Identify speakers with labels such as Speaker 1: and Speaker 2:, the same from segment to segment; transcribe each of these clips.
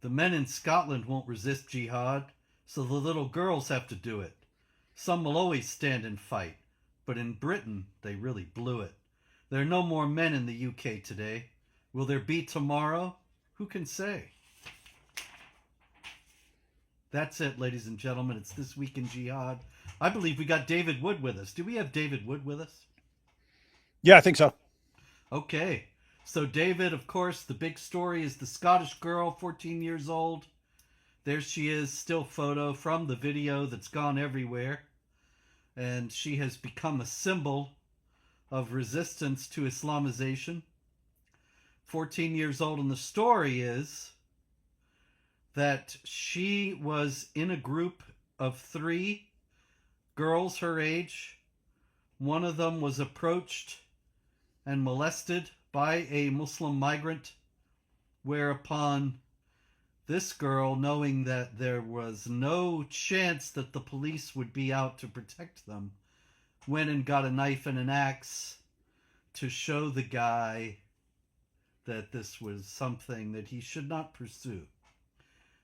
Speaker 1: The men in Scotland won't resist jihad, so the little girls have to do it. Some will always stand and fight, but in Britain they really blew it. There are no more men in the UK today. Will there be tomorrow? Who can say? That's it, ladies and gentlemen. It's This Week in Jihad. I believe we got David Wood with us. Do we have David Wood with us?
Speaker 2: Yeah, I think so.
Speaker 1: Okay. So, David, of course, the big story is the Scottish girl, 14 years old. There she is, still photo from the video that's gone everywhere. And she has become a symbol of resistance to Islamization. 14 years old, and the story is that she was in a group of 3 girls her age. One of them was approached and molested by a Muslim migrant, whereupon this girl, knowing that there was no chance that the police would be out to protect them, went and got a knife and an axe to show the guy that this was something that he should not pursue.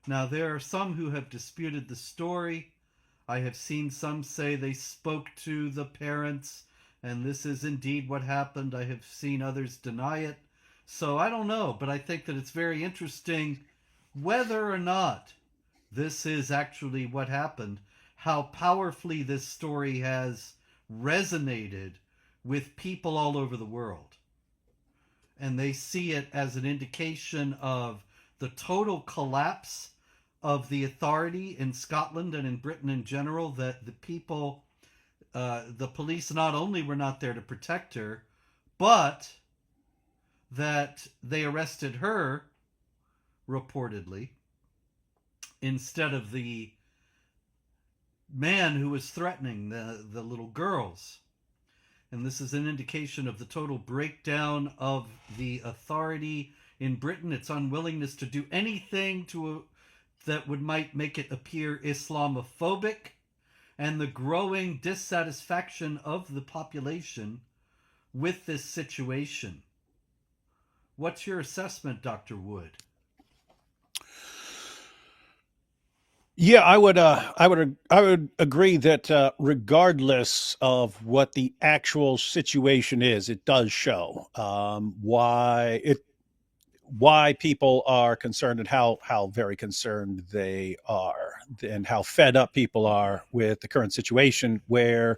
Speaker 1: Now, there are some who have disputed the story. I have seen some say they spoke to the parents and this is indeed what happened. I have seen others deny it. So I don't know, but I think that it's very interesting whether or not this is actually what happened, how powerfully this story has resonated with people all over the world. And they see it as an indication of the total collapse of the authority in Scotland and in Britain in general, that the people, the police not only were not there to protect her, but that they arrested her, reportedly, instead of the man who was threatening the little girls. And this is an indication of the total breakdown of the authority in Britain, its unwillingness to do anything that might make it appear Islamophobic, and the growing dissatisfaction of the population with this situation. What's your assessment, Dr. Wood?
Speaker 2: Yeah, I would agree that regardless of what the actual situation is, it does show why people are concerned and how very concerned they are, and how fed up people are with the current situation, where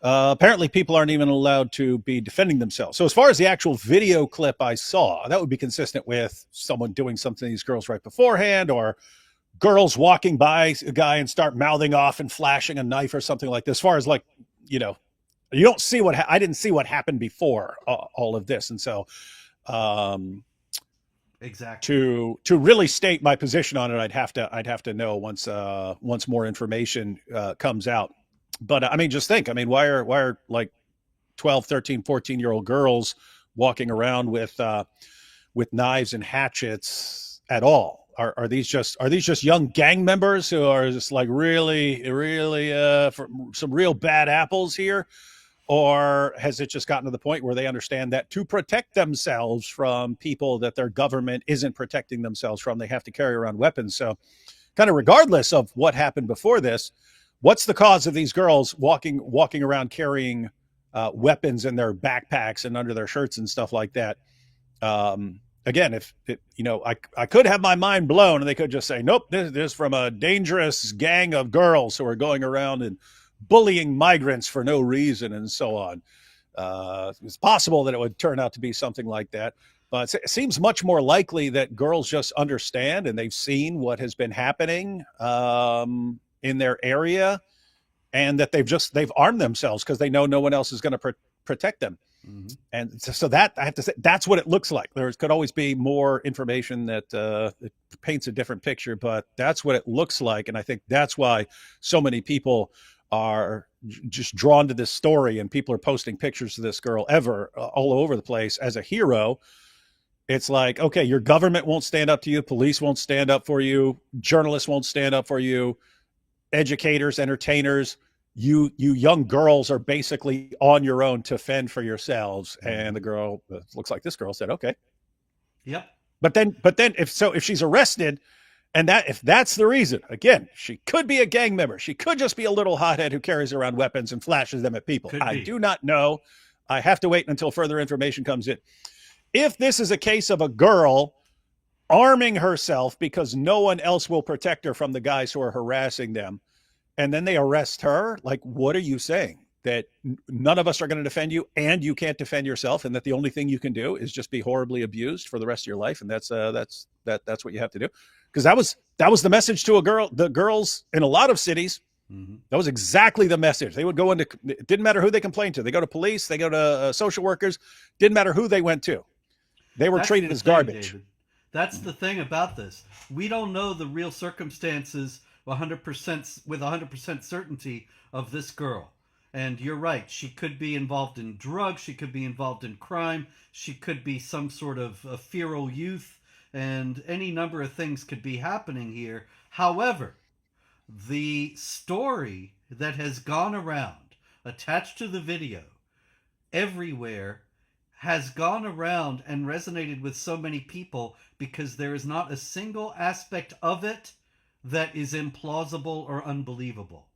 Speaker 2: apparently people aren't even allowed to be defending themselves. So as far as the actual video clip I saw, that would be consistent with someone doing something to these girls right beforehand, or girls walking by a guy and start mouthing off and flashing a knife or something like this. As far as, like, you don't see I didn't see what happened before all of this. And so,
Speaker 1: Exactly.
Speaker 2: to really state my position on it, I'd have to know once more information comes out. But I mean, just think, I mean, why are like 12, 13, 14-year-old girls walking around with knives and hatchets at all? Are these just young gang members who are just like really some real bad apples here? Or has it just gotten to the point where they understand that to protect themselves from people that their government isn't protecting themselves from, they have to carry around weapons? So kind of regardless of what happened before this, what's the cause of these girls walking around carrying weapons in their backpacks and under their shirts and stuff like that? Again, I could have my mind blown and they could just say, nope, this is from a dangerous gang of girls who are going around and bullying migrants for no reason and so on. It's possible that it would turn out to be something like that, but it seems much more likely that girls just understand and they've seen what has been happening in their area, and that they've armed themselves because they know no one else is going to protect them. Mm-hmm. And so that, I have to say, that's what it looks like. There could always be more information that paints a different picture, but that's what it looks like. And I think that's why so many people are just drawn to this story, and people are posting pictures of this girl all over the place as a hero. It's like, okay, your government won't stand up to you, police won't stand up for you, journalists won't stand up for you, educators, entertainers, you young girls are basically on your own to fend for yourselves. And the girl, looks like this girl, said, okay.
Speaker 1: Yep.
Speaker 2: But then if she's arrested, And that if that's the reason, again, she could be a gang member. She could just be a little hothead who carries around weapons and flashes them at people.
Speaker 1: Could
Speaker 2: I
Speaker 1: be.
Speaker 2: do not know. I have to wait until further information comes in. If this is a case of a girl arming herself because no one else will protect her from the guys who are harassing them, and then they arrest her, like, what are you saying? That none of us are going to defend you and you can't defend yourself, and that the only thing you can do is just be horribly abused for the rest of your life, and that's what you have to do? Because that was the message to the girls in a lot of cities.
Speaker 1: Mm-hmm.
Speaker 2: That was exactly the message. They would go into, it didn't matter who they complained to. They go to police, they go to social workers, didn't matter who they went to. They were treated as garbage.
Speaker 1: David. That's the thing about this. We don't know the real circumstances 100% with 100% certainty of this girl. And you're right. She could be involved in drugs. She could be involved in crime. She could be some sort of a feral youth. And any number of things could be happening here. However, the story that has gone around, attached to the video, everywhere, has gone around and resonated with so many people because there is not a single aspect of it that is implausible or unbelievable.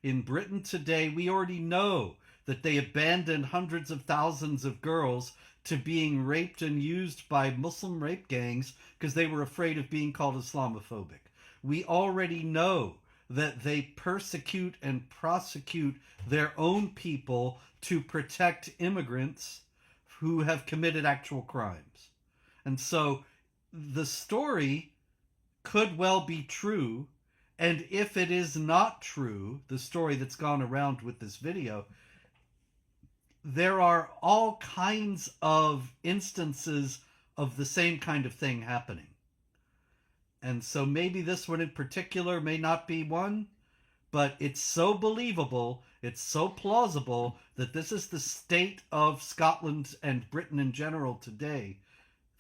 Speaker 1: In Britain today, we already know that they abandoned hundreds of thousands of girls to being raped and used by Muslim rape gangs because they were afraid of being called Islamophobic. We already know that they persecute and prosecute their own people to protect immigrants who have committed actual crimes. And so the story could well be true. And if it is not true, the story that's gone around with this video, there are all kinds of instances of the same kind of thing happening. And so maybe this one in particular may not be one, but it's so believable, it's so plausible that this is the state of Scotland and Britain in general today,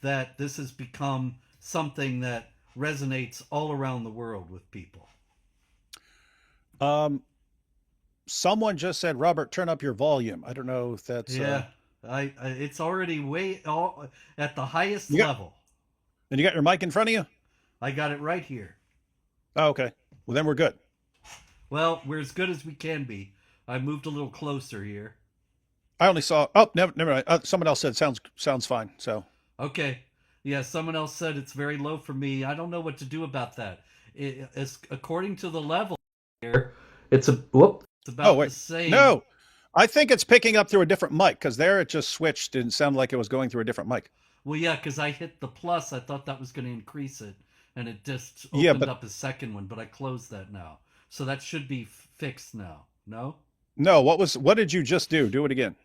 Speaker 1: that this has become something that resonates all around the world with people.
Speaker 2: Someone just said, Robert, turn up your volume. I don't know if that's...
Speaker 1: Yeah, it's already at the highest level.
Speaker 2: And you got your mic in front of you?
Speaker 1: I got it right here.
Speaker 2: Oh, okay. Well, then we're good.
Speaker 1: Well, we're as good as we can be. I moved a little closer here.
Speaker 2: I only saw... Oh, never mind. Someone else said sounds fine, so...
Speaker 1: Okay. Yeah, someone else said it's very low for me. I don't know what to do about that. According to the level here, it's about the same.
Speaker 2: No, I think it's picking up through a different mic, because there it just switched and sounded like it was going through a different mic.
Speaker 1: Well, yeah, because I hit the plus. I thought that was going to increase it, and it just opened up a second one, but I closed that now. So that should be fixed now. No?
Speaker 2: No, what did you just do? Do it again.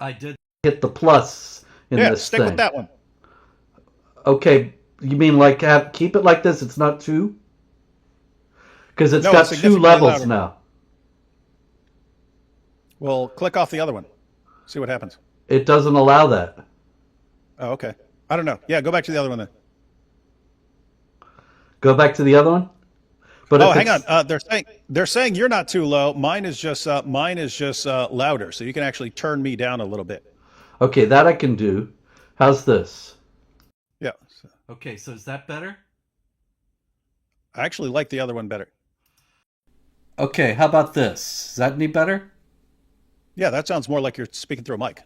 Speaker 1: I did hit the plus in this
Speaker 2: stick with that one.
Speaker 1: Okay, you mean like keep it like this? It's not two? Because it's got two levels louder now.
Speaker 2: Well, click off the other one. See what happens.
Speaker 1: It doesn't allow that.
Speaker 2: Oh, okay. I don't know. Yeah, go back to the other one then.
Speaker 1: Go back to the other one? But
Speaker 2: hang on. They're saying you're not too low. Mine is just louder, so you can actually turn me down a little bit.
Speaker 1: Okay, that I can do. How's this?
Speaker 2: Yeah.
Speaker 1: Okay, so is that better?
Speaker 2: I actually like the other one better.
Speaker 1: Okay, how about this? Is that any better?
Speaker 2: Yeah, that sounds more like you're speaking through a mic.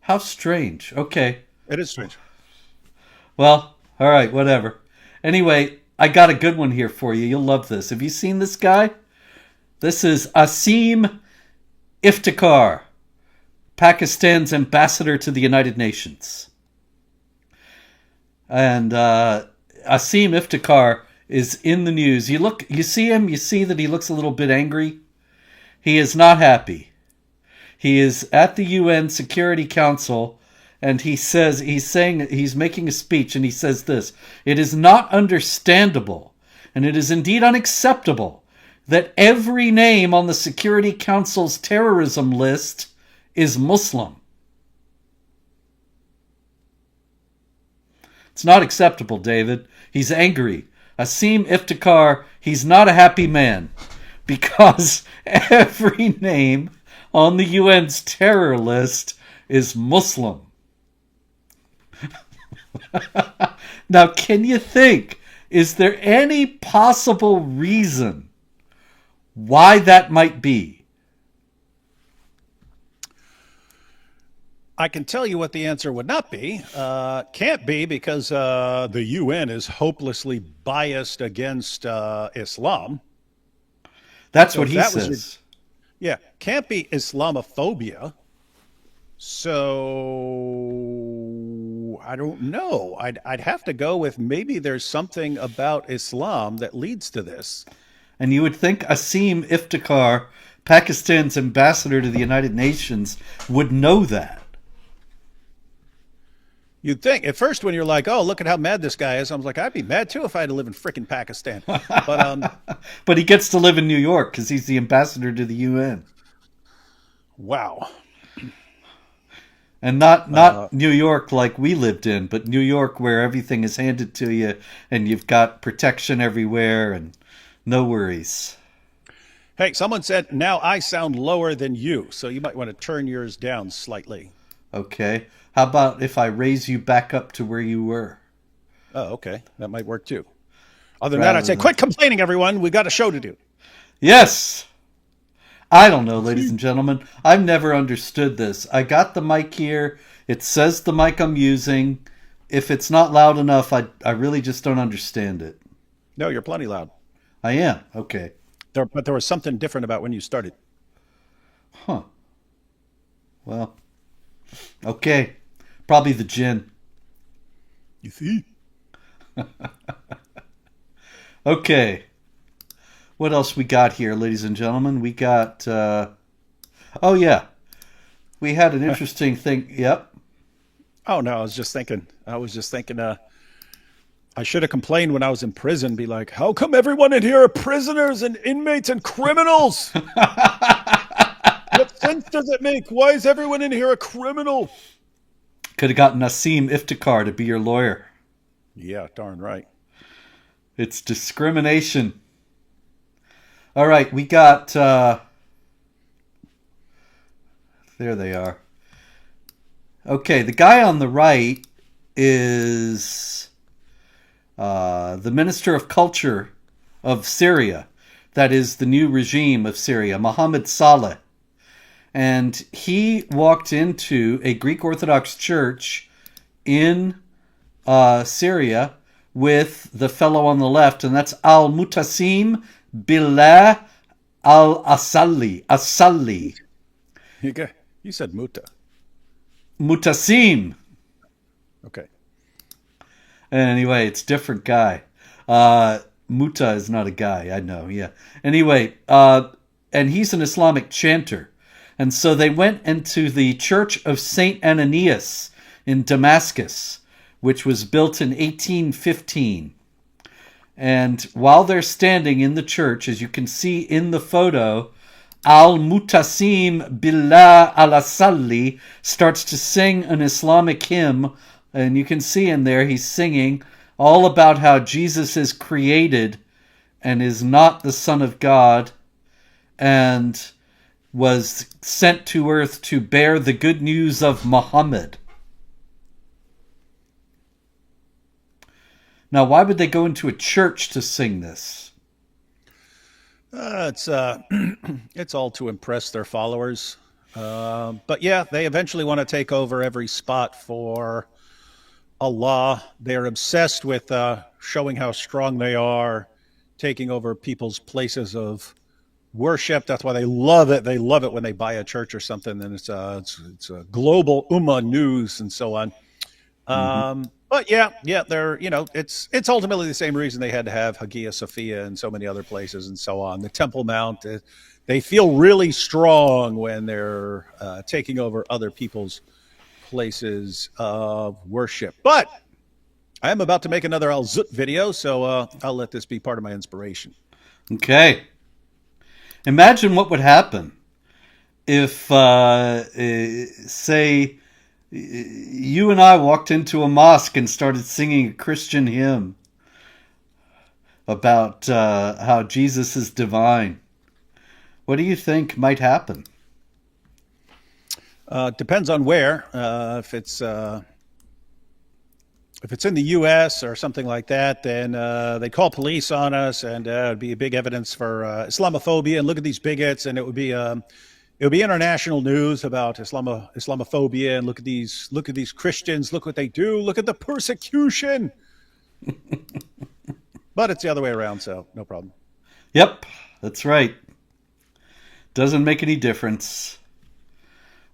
Speaker 1: How strange. Okay.
Speaker 2: It is strange.
Speaker 1: Well, all right, whatever. Anyway, I got a good one here for you. You'll love this. Have you seen this guy? This is Asim Iftikhar, Pakistan's ambassador to the United Nations. And Asim Iftikhar is in the news. You see him, you see that he looks a little bit angry. He is not happy. He is at the UN Security Council, and he's making a speech, and he says this: "It is not understandable, and it is indeed unacceptable, that every name on the Security Council's terrorism list is Muslim." It's not acceptable, David. He's angry. Asim Iftikhar, he's not a happy man, because every name on the UN's terror list is Muslim. Now, can you think Is there any possible reason why that might be?
Speaker 2: I can tell you what the answer would not be. Can't be because the UN is hopelessly biased against Islam.
Speaker 1: That's
Speaker 2: So
Speaker 1: what
Speaker 2: if
Speaker 1: he
Speaker 2: that was your,
Speaker 1: says.
Speaker 2: yeah, can't be Islamophobia. So I don't know. I'd have to go with maybe there's something about Islam that leads to this.
Speaker 1: And you would think Asim Iftikhar, Pakistan's ambassador to the United Nations, would know that.
Speaker 2: You'd think at first when you're like, "Oh, look at how mad this guy is," I was like, "I'd be mad too if I had to live in frickin' Pakistan." But
Speaker 1: But he gets to live in New York because he's the ambassador to the UN.
Speaker 2: wow.
Speaker 1: And not
Speaker 2: Uh,
Speaker 1: New York like we lived in, but New York where everything is handed to you and you've got protection everywhere and no worries.
Speaker 2: hey, someone said now I sound lower than you, so you might want to turn yours down slightly.
Speaker 1: Okay. How about if I raise you back up to where you were?
Speaker 2: Oh, okay, that might work too. Other than that, I'd
Speaker 1: Rather
Speaker 2: say,
Speaker 1: than
Speaker 2: quit complaining, everyone. We got a show to do.
Speaker 1: Yes. I don't know, ladies and gentlemen. I've never understood this. I got the mic here. It says the mic I'm using. If it's not loud enough, I really just don't understand it.
Speaker 2: No, you're plenty loud.
Speaker 1: I am. Okay.
Speaker 2: But there was something different about when you started.
Speaker 1: Huh. Well, okay. Probably the gin.
Speaker 2: You see?
Speaker 1: Okay. What else we got here, ladies and gentlemen? We got oh yeah. We had an interesting thing. Yep.
Speaker 2: Oh no, I was just thinking. I should have complained when I was in prison. Be like, how come everyone in here are prisoners and inmates and criminals? What sense does it make? Why is everyone in here a criminal?
Speaker 1: Could have gotten Asim Iftikhar to be your lawyer.
Speaker 2: Yeah, darn right.
Speaker 1: It's discrimination. All right, we got there they are. Okay, the guy on the right is the Minister of Culture of Syria. That is the new regime of Syria, Mohammed Saleh. And he walked into a Greek Orthodox church in Syria with the fellow on the left, and that's Al-Mutasim Billah Al-Asalli. Asalli.
Speaker 2: You said muta.
Speaker 1: Mutasim.
Speaker 2: Okay.
Speaker 1: Anyway, it's a different guy. Muta is not a guy, I know, yeah. Anyway, and he's an Islamic chanter. And so they went into the Church of St. Ananias in Damascus, which was built in 1815. And while they're standing in the church, as you can see in the photo, Al-Mutasim Billah Al-Asalli starts to sing an Islamic hymn. And you can see in there he's singing all about how Jesus is created and is not the Son of God and was sent to earth to bear the good news of Muhammad. Now, why would they go into a church to sing this?
Speaker 2: It's it's all to impress their followers. But yeah, they eventually want to take over every spot for Allah. They are obsessed with showing how strong they are, taking over people's places of worship. That's why they love it. They love it when they buy a church or something, and it's a global ummah news and so on.
Speaker 1: Mm-hmm.
Speaker 2: But yeah, they're it's ultimately the same reason they had to have Hagia Sophia and so many other places and so on. The Temple Mount. They feel really strong when they're taking over other people's places of worship. But I am about to make another Al Zut video, so I'll let this be part of my inspiration.
Speaker 1: Okay. Imagine what would happen if, say, you and I walked into a mosque and started singing a Christian hymn about how Jesus is divine. What do you think might happen?
Speaker 2: Depends on where. If it's if it's in the U.S. or something like that, then they call police on us, and it'd be a big evidence for Islamophobia. And look at these bigots, and it would be international news about Islamophobia. And look at these Christians. Look what they do. Look at the persecution. But it's the other way around, so no problem.
Speaker 1: Yep, that's right. Doesn't make any difference.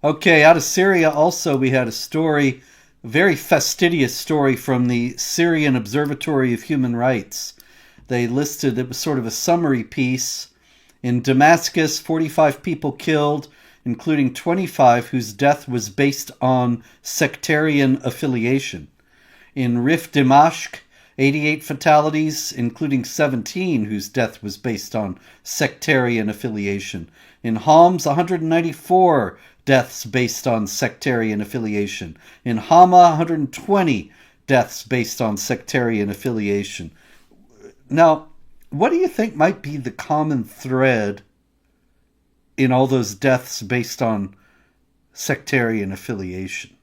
Speaker 1: Okay, out of Syria also we had a story, a very fastidious story from the Syrian Observatory of Human Rights. They listed, it was sort of a summary piece. In Damascus, 45 people killed, including 25 whose death was based on sectarian affiliation. In Rif Dimashq, 88 fatalities, including 17 whose death was based on sectarian affiliation. In Homs, 194 deaths based on sectarian affiliation. In Hama, 120 deaths based on sectarian affiliation. Now, what do you think might be the common thread in all those deaths based on sectarian affiliation?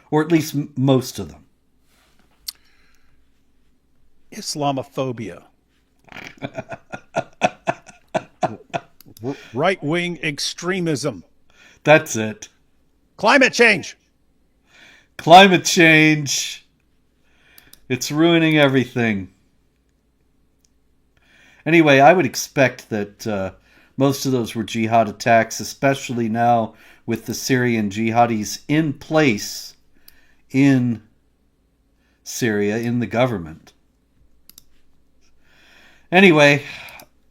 Speaker 1: Or at least most of them.
Speaker 2: Islamophobia. Right-wing extremism.
Speaker 1: That's it.
Speaker 2: Climate change.
Speaker 1: Climate change. It's ruining everything. Anyway, I would expect that most of those were jihad attacks, especially now with the Syrian jihadis in place in Syria, in the government. Anyway,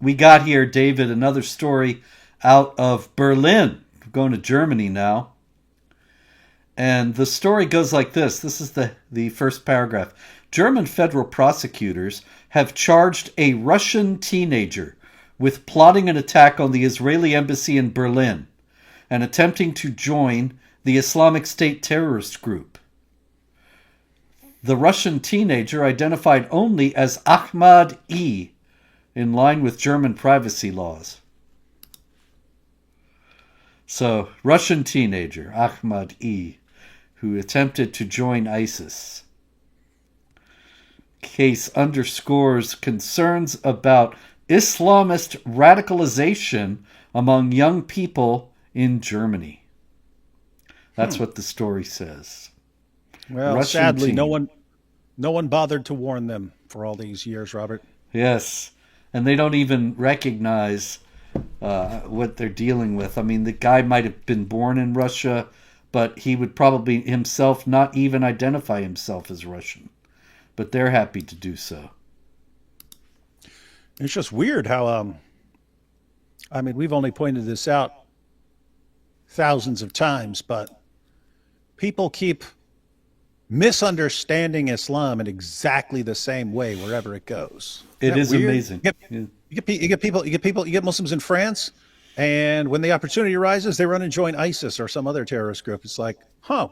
Speaker 1: we got here, David, another story out of Berlin. We're going to Germany now. And the story goes like this. This is the first paragraph. German federal prosecutors have charged a Russian teenager with plotting an attack on the Israeli embassy in Berlin and attempting to join the Islamic State terrorist group. The Russian teenager, identified only as Ahmad E., in line with German privacy laws. So, Russian teenager, Ahmad E., who attempted to join ISIS. Case underscores concerns about Islamist radicalization among young people in Germany. That's what the story says.
Speaker 2: Well,
Speaker 1: Russian
Speaker 2: sadly,
Speaker 1: teen.
Speaker 2: no one bothered to warn them for all these years, Robert.
Speaker 1: Yes, and they don't even recognize what they're dealing with. I mean, the guy might have been born in Russia, but he would probably himself not even identify himself as Russian. But they're happy to do so.
Speaker 2: It's just weird how, I mean, we've only pointed this out thousands of times, but people keep misunderstanding Islam in exactly the same way wherever it goes.
Speaker 1: It is
Speaker 2: weird?
Speaker 1: amazing.
Speaker 2: You get Muslims in France, and when the opportunity arises, they run and join ISIS or some other terrorist group. It's like,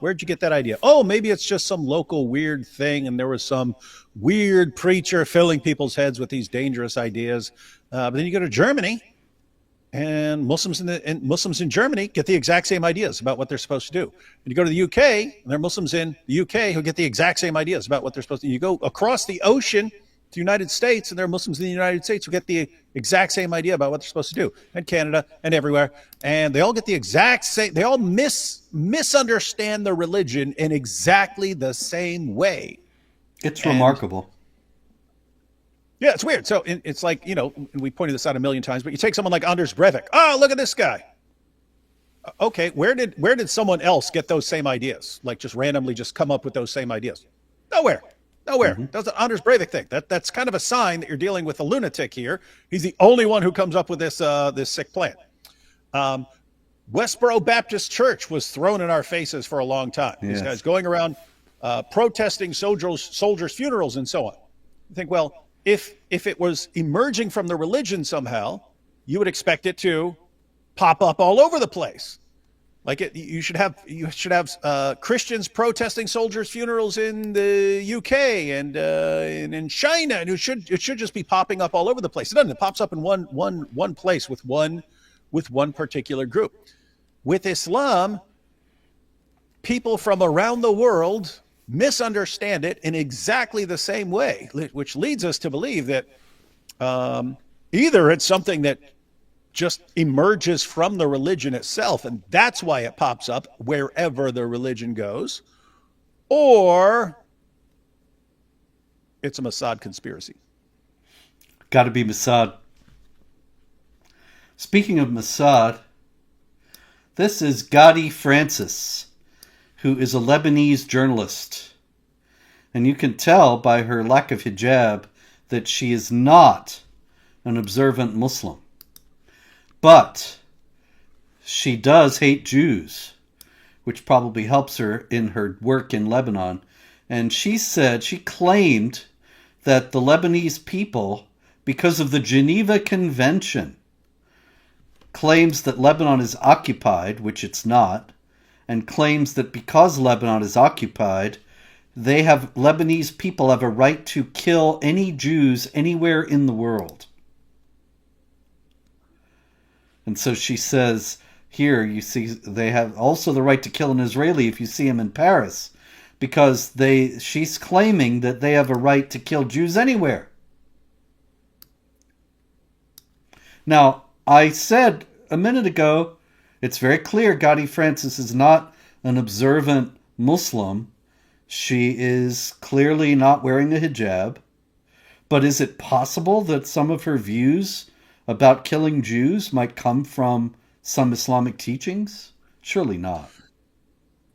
Speaker 2: where'd you get that idea? Oh, maybe it's just some local weird thing, and there was some weird preacher filling people's heads with these dangerous ideas. But then you go to Germany, and Muslims in Germany get the exact same ideas about what they're supposed to do. And you go to the UK, and there are Muslims in the UK who get the exact same ideas about what they're supposed to do. You go across the ocean to the United States, and there are Muslims in the United States who get the exact same idea about what they're supposed to do, and Canada and everywhere. And they all get the exact same, they all misunderstand the religion in exactly the same way.
Speaker 1: It's remarkable.
Speaker 2: Yeah, it's weird. So it's like, and we pointed this out a million times, but you take someone like Anders Breivik. Oh, look at this guy. Okay, where did someone else get those same ideas? Like just randomly just come up with those same ideas? Nowhere. Mm-hmm. That's an Anders Breivik thing. That's kind of a sign that you're dealing with a lunatic here. He's the only one who comes up with this sick plan. Westboro Baptist Church was thrown in our faces for a long time. Yes. These guys going around protesting soldiers' funerals and so on. You think, well, if it was emerging from the religion somehow, you would expect it to pop up all over the place. Like you should have Christians protesting soldiers' funerals in the UK and in China, and it should just be popping up all over the place. It doesn't. It pops up in one place with one particular group. With Islam, people from around the world misunderstand it in exactly the same way, which leads us to believe that either it's something that just emerges from the religion itself, and that's why it pops up wherever the religion goes, or it's a Mossad conspiracy.
Speaker 1: Got to be Mossad. Speaking of Mossad, this is Gadi Francis, who is a Lebanese journalist. And you can tell by her lack of hijab that she is not an observant Muslim. But she does hate Jews, which probably helps her in her work in Lebanon. And she claimed that the Lebanese people, because of the Geneva Convention, claims that Lebanon is occupied, which it's not, and claims that because Lebanon is occupied, Lebanese people have a right to kill any Jews anywhere in the world. And so she says, here you see they have also the right to kill an Israeli if you see him in Paris, because she's claiming that they have a right to kill Jews anywhere. Now, I said a minute ago, it's very clear Gadi Francis is not an observant Muslim. She is clearly not wearing a hijab. But is it possible that some of her views about killing Jews might come from some Islamic teachings? Surely not.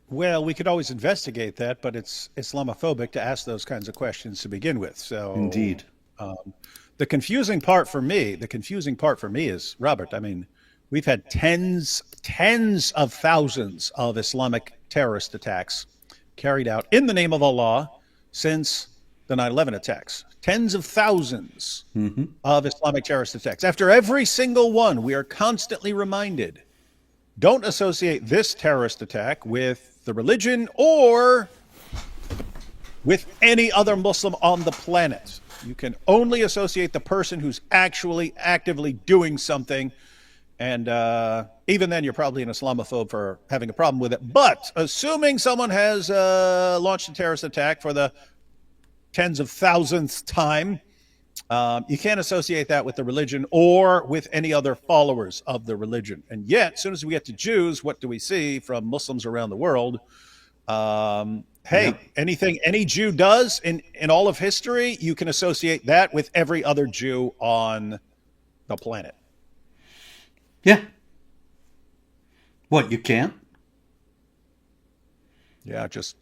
Speaker 2: Well, we could always investigate that, but it's Islamophobic to ask those kinds of questions to begin with. So,
Speaker 1: Indeed.
Speaker 2: The confusing part for me is, Robert, I mean, we've had tens of thousands of Islamic terrorist attacks carried out in the name of Allah since the 9/11 attacks. Tens of thousands of Islamic terrorist attacks. After every single one, we are constantly reminded, don't associate this terrorist attack with the religion or with any other Muslim on the planet. You can only associate the person who's actually actively doing something. And even then, you're probably an Islamophobe for having a problem with it. But assuming someone has launched a terrorist attack for the tens of thousandth time, you can't associate that with the religion or with any other followers of the religion. And yet, as soon as we get to Jews, what do we see from Muslims around the world? Anything any Jew does in all of history, you can associate that with every other Jew on the planet.
Speaker 1: Yeah. What, you can't?
Speaker 2: Yeah, just,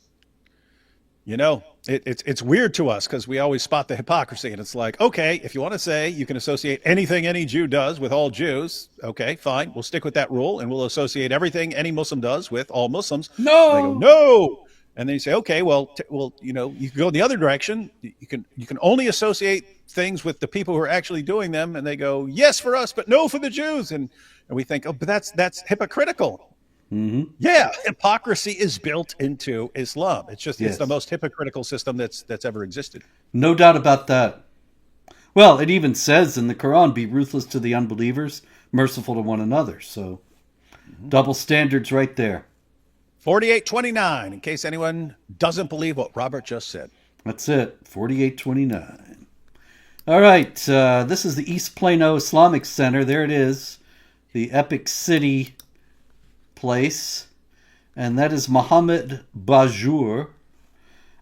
Speaker 2: it's weird to us because we always spot the hypocrisy. And it's like, okay, if you want to say you can associate anything any Jew does with all Jews, okay, fine. We'll stick with that rule and we'll associate everything any Muslim does with all Muslims.
Speaker 1: No!
Speaker 2: And they go, no! And then you say, okay, well, you can go the other direction. You can only associate things with the people who are actually doing them. And they go, yes, for us, but no for the Jews. And we think, oh, but that's hypocritical.
Speaker 1: Mm-hmm.
Speaker 2: Yeah, hypocrisy is built into Islam. It's just
Speaker 1: Yes.
Speaker 2: It's the most hypocritical system that's ever existed.
Speaker 1: No doubt about that. Well, it even says in the Quran, be ruthless to the unbelievers, merciful to one another. So, double standards right there.
Speaker 2: 4829, in case anyone doesn't believe what Robert just said.
Speaker 1: That's it, 4829. All right, this is the East Plano Islamic Center. There it is, the Epic City place. And that is Mohammed Bajour.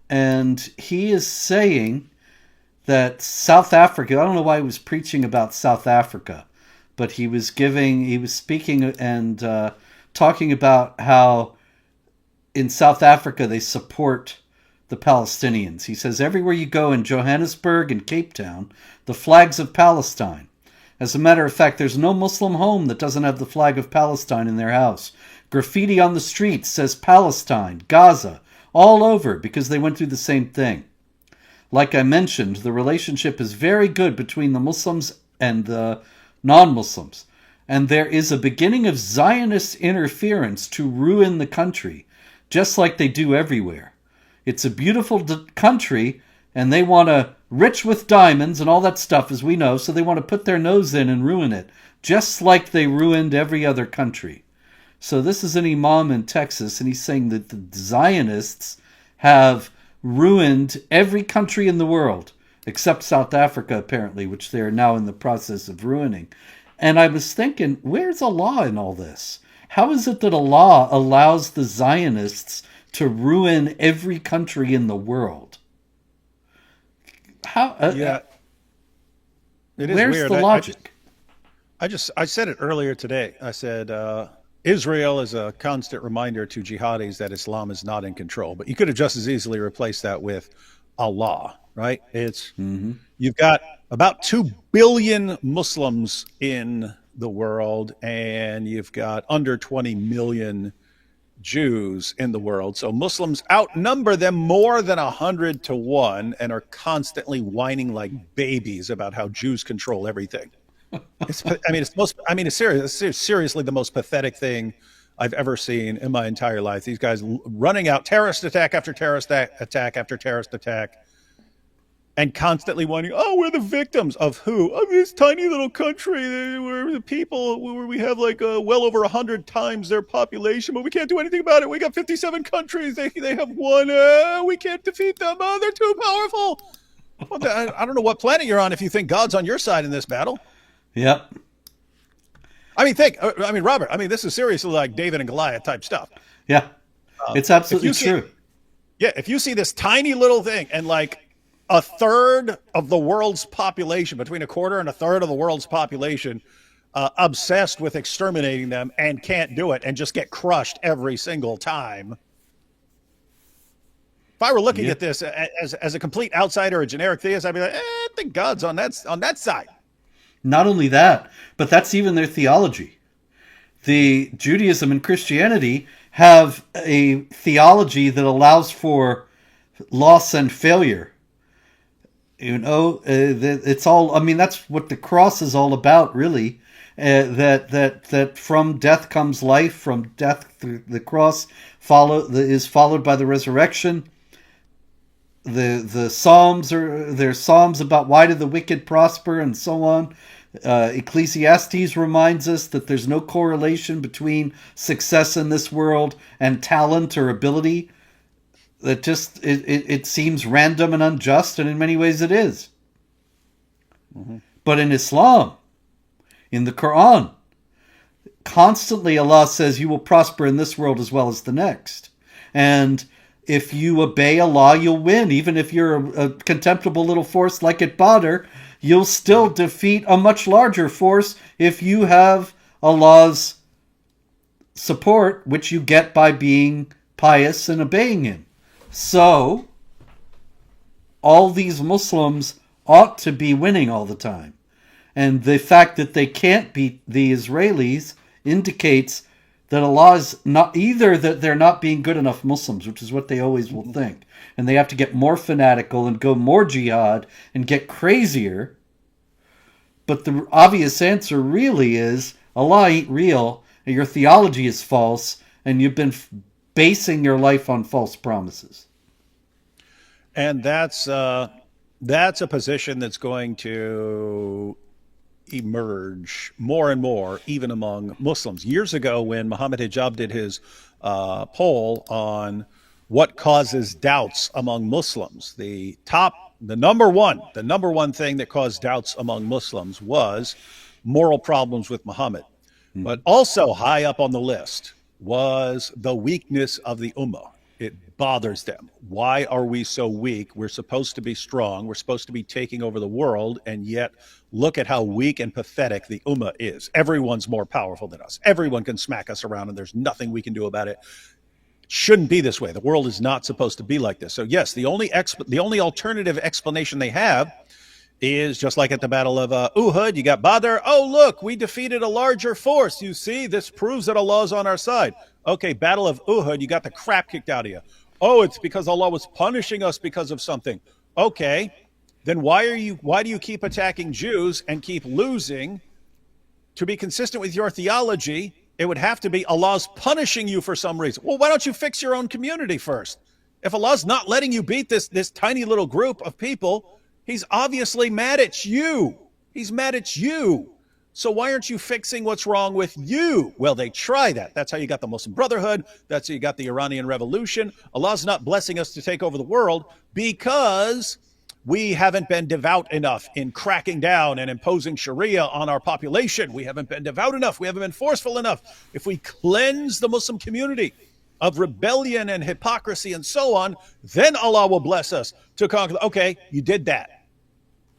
Speaker 1: And he is saying that South Africa, I don't know why he was preaching about South Africa, but he was speaking and talking about how in South Africa they support the Palestinians. He says, everywhere you go in Johannesburg and Cape Town, the flags of Palestine. As a matter of fact, there's no Muslim home that doesn't have the flag of Palestine in their house. Graffiti on the streets says Palestine, Gaza, all over, because they went through the same thing. Like I mentioned, the relationship is very good between the Muslims and the non-Muslims. And there is a beginning of Zionist interference to ruin the country, just like they do everywhere. It's a beautiful country, and they want to, rich with diamonds and all that stuff, as we know, so they want to put their nose in and ruin it, just like they ruined every other country. So this is an imam in Texas, and he's saying that the Zionists have ruined every country in the world except South Africa, apparently, which they're now in the process of ruining. And I was thinking, where's Allah in all this? How is it that Allah allows the Zionists to ruin every country in the world? How?
Speaker 2: Yeah, it is
Speaker 1: Where's
Speaker 2: weird.
Speaker 1: the logic?
Speaker 2: I said it earlier today. I said Israel is a constant reminder to jihadis that Islam is not in control. But you could have just as easily replaced that with Allah, right? It's
Speaker 1: Mm-hmm.
Speaker 2: You've got about 2 billion Muslims in the world, and you've got under 20 million Jews in the world. So Muslims outnumber them more than 100 to 1 and are constantly whining like babies about how Jews control everything. It's seriously the most pathetic thing I've ever seen in my entire life. These guys running out terrorist attack after terrorist attack after terrorist attack, and constantly wondering, oh, we're the victims of who? Of this tiny little country where the people, where we have like well over 100 times their population, but we can't do anything about it. We got 57 countries. They have one. We can't defeat them. Oh, they're too powerful. Well, I don't know what planet you're on if you think God's on your side in this battle.
Speaker 1: Yep.
Speaker 2: Robert, this is seriously like David and Goliath type stuff.
Speaker 1: Yeah. It's absolutely true.
Speaker 2: Yeah, if you see this tiny little thing and like a third of the world's population, between a quarter and a third of the world's population, obsessed with exterminating them and can't do it and just get crushed every single time. If I were looking at this as a complete outsider, a generic theist, I'd be like, I think God's on that side.
Speaker 1: Not only that, but that's even their theology. The Judaism and Christianity have a theology that allows for loss and failure. It's all. That's what the cross is all about, really. That from death comes life. From death, the cross is followed by the resurrection. The there's psalms about why do the wicked prosper and so on. Ecclesiastes reminds us that there's no correlation between success in this world and talent or ability. That just it seems random and unjust, and in many ways it is. Mm-hmm. But in Islam, in the Quran, constantly Allah says you will prosper in this world as well as the next. And if you obey Allah, you'll win. Even if you're a contemptible little force like at Badr, you'll still defeat a much larger force if you have Allah's support, which you get by being pious and obeying Him. So, all these Muslims ought to be winning all the time. And the fact that they can't beat the Israelis indicates that Allah is not either that they're not being good enough Muslims, which is what they always will think. And they have to get more fanatical and go more jihad and get crazier. But the obvious answer really is Allah ain't real, and your theology is false, and you've been basing your life on false promises.
Speaker 2: And that's a position that's going to emerge more and more, even among Muslims. Years ago, when Muhammad Hijab did his poll on what causes doubts among Muslims, the number one thing that caused doubts among Muslims was moral problems with Muhammad. Mm-hmm. But also high up on the list was the weakness of the ummah. It bothers them. Why are we so weak? We're supposed to be strong. We're supposed to be taking over the world, and yet look at how weak and pathetic the ummah is. Everyone's more powerful than us. Everyone can smack us around, and there's nothing we can do about it. It shouldn't be this way. The world is not supposed to be like this. So yes, the only alternative explanation they have is just like at the Battle of Uhud. You got Badr. Oh, look, we defeated a larger force. You see, this proves that Allah is on our side. Okay, Battle of Uhud, you got the crap kicked out of you. Oh, it's because Allah was punishing us because of something. Okay, then why do you keep attacking Jews and keep losing? To be consistent with your theology, it would have to be Allah's punishing you for some reason. Well, why don't you fix your own community first? If Allah's not letting you beat this tiny little group of people, He's obviously mad at you. He's mad at you. So why aren't you fixing what's wrong with you? Well, they try that. That's how you got the Muslim Brotherhood. That's how you got the Iranian Revolution. Allah's not blessing us to take over the world because we haven't been devout enough in cracking down and imposing Sharia on our population. We haven't been devout enough. We haven't been forceful enough. If we cleanse the Muslim community of rebellion and hypocrisy and so on, then Allah will bless us to conquer. Okay, you did that.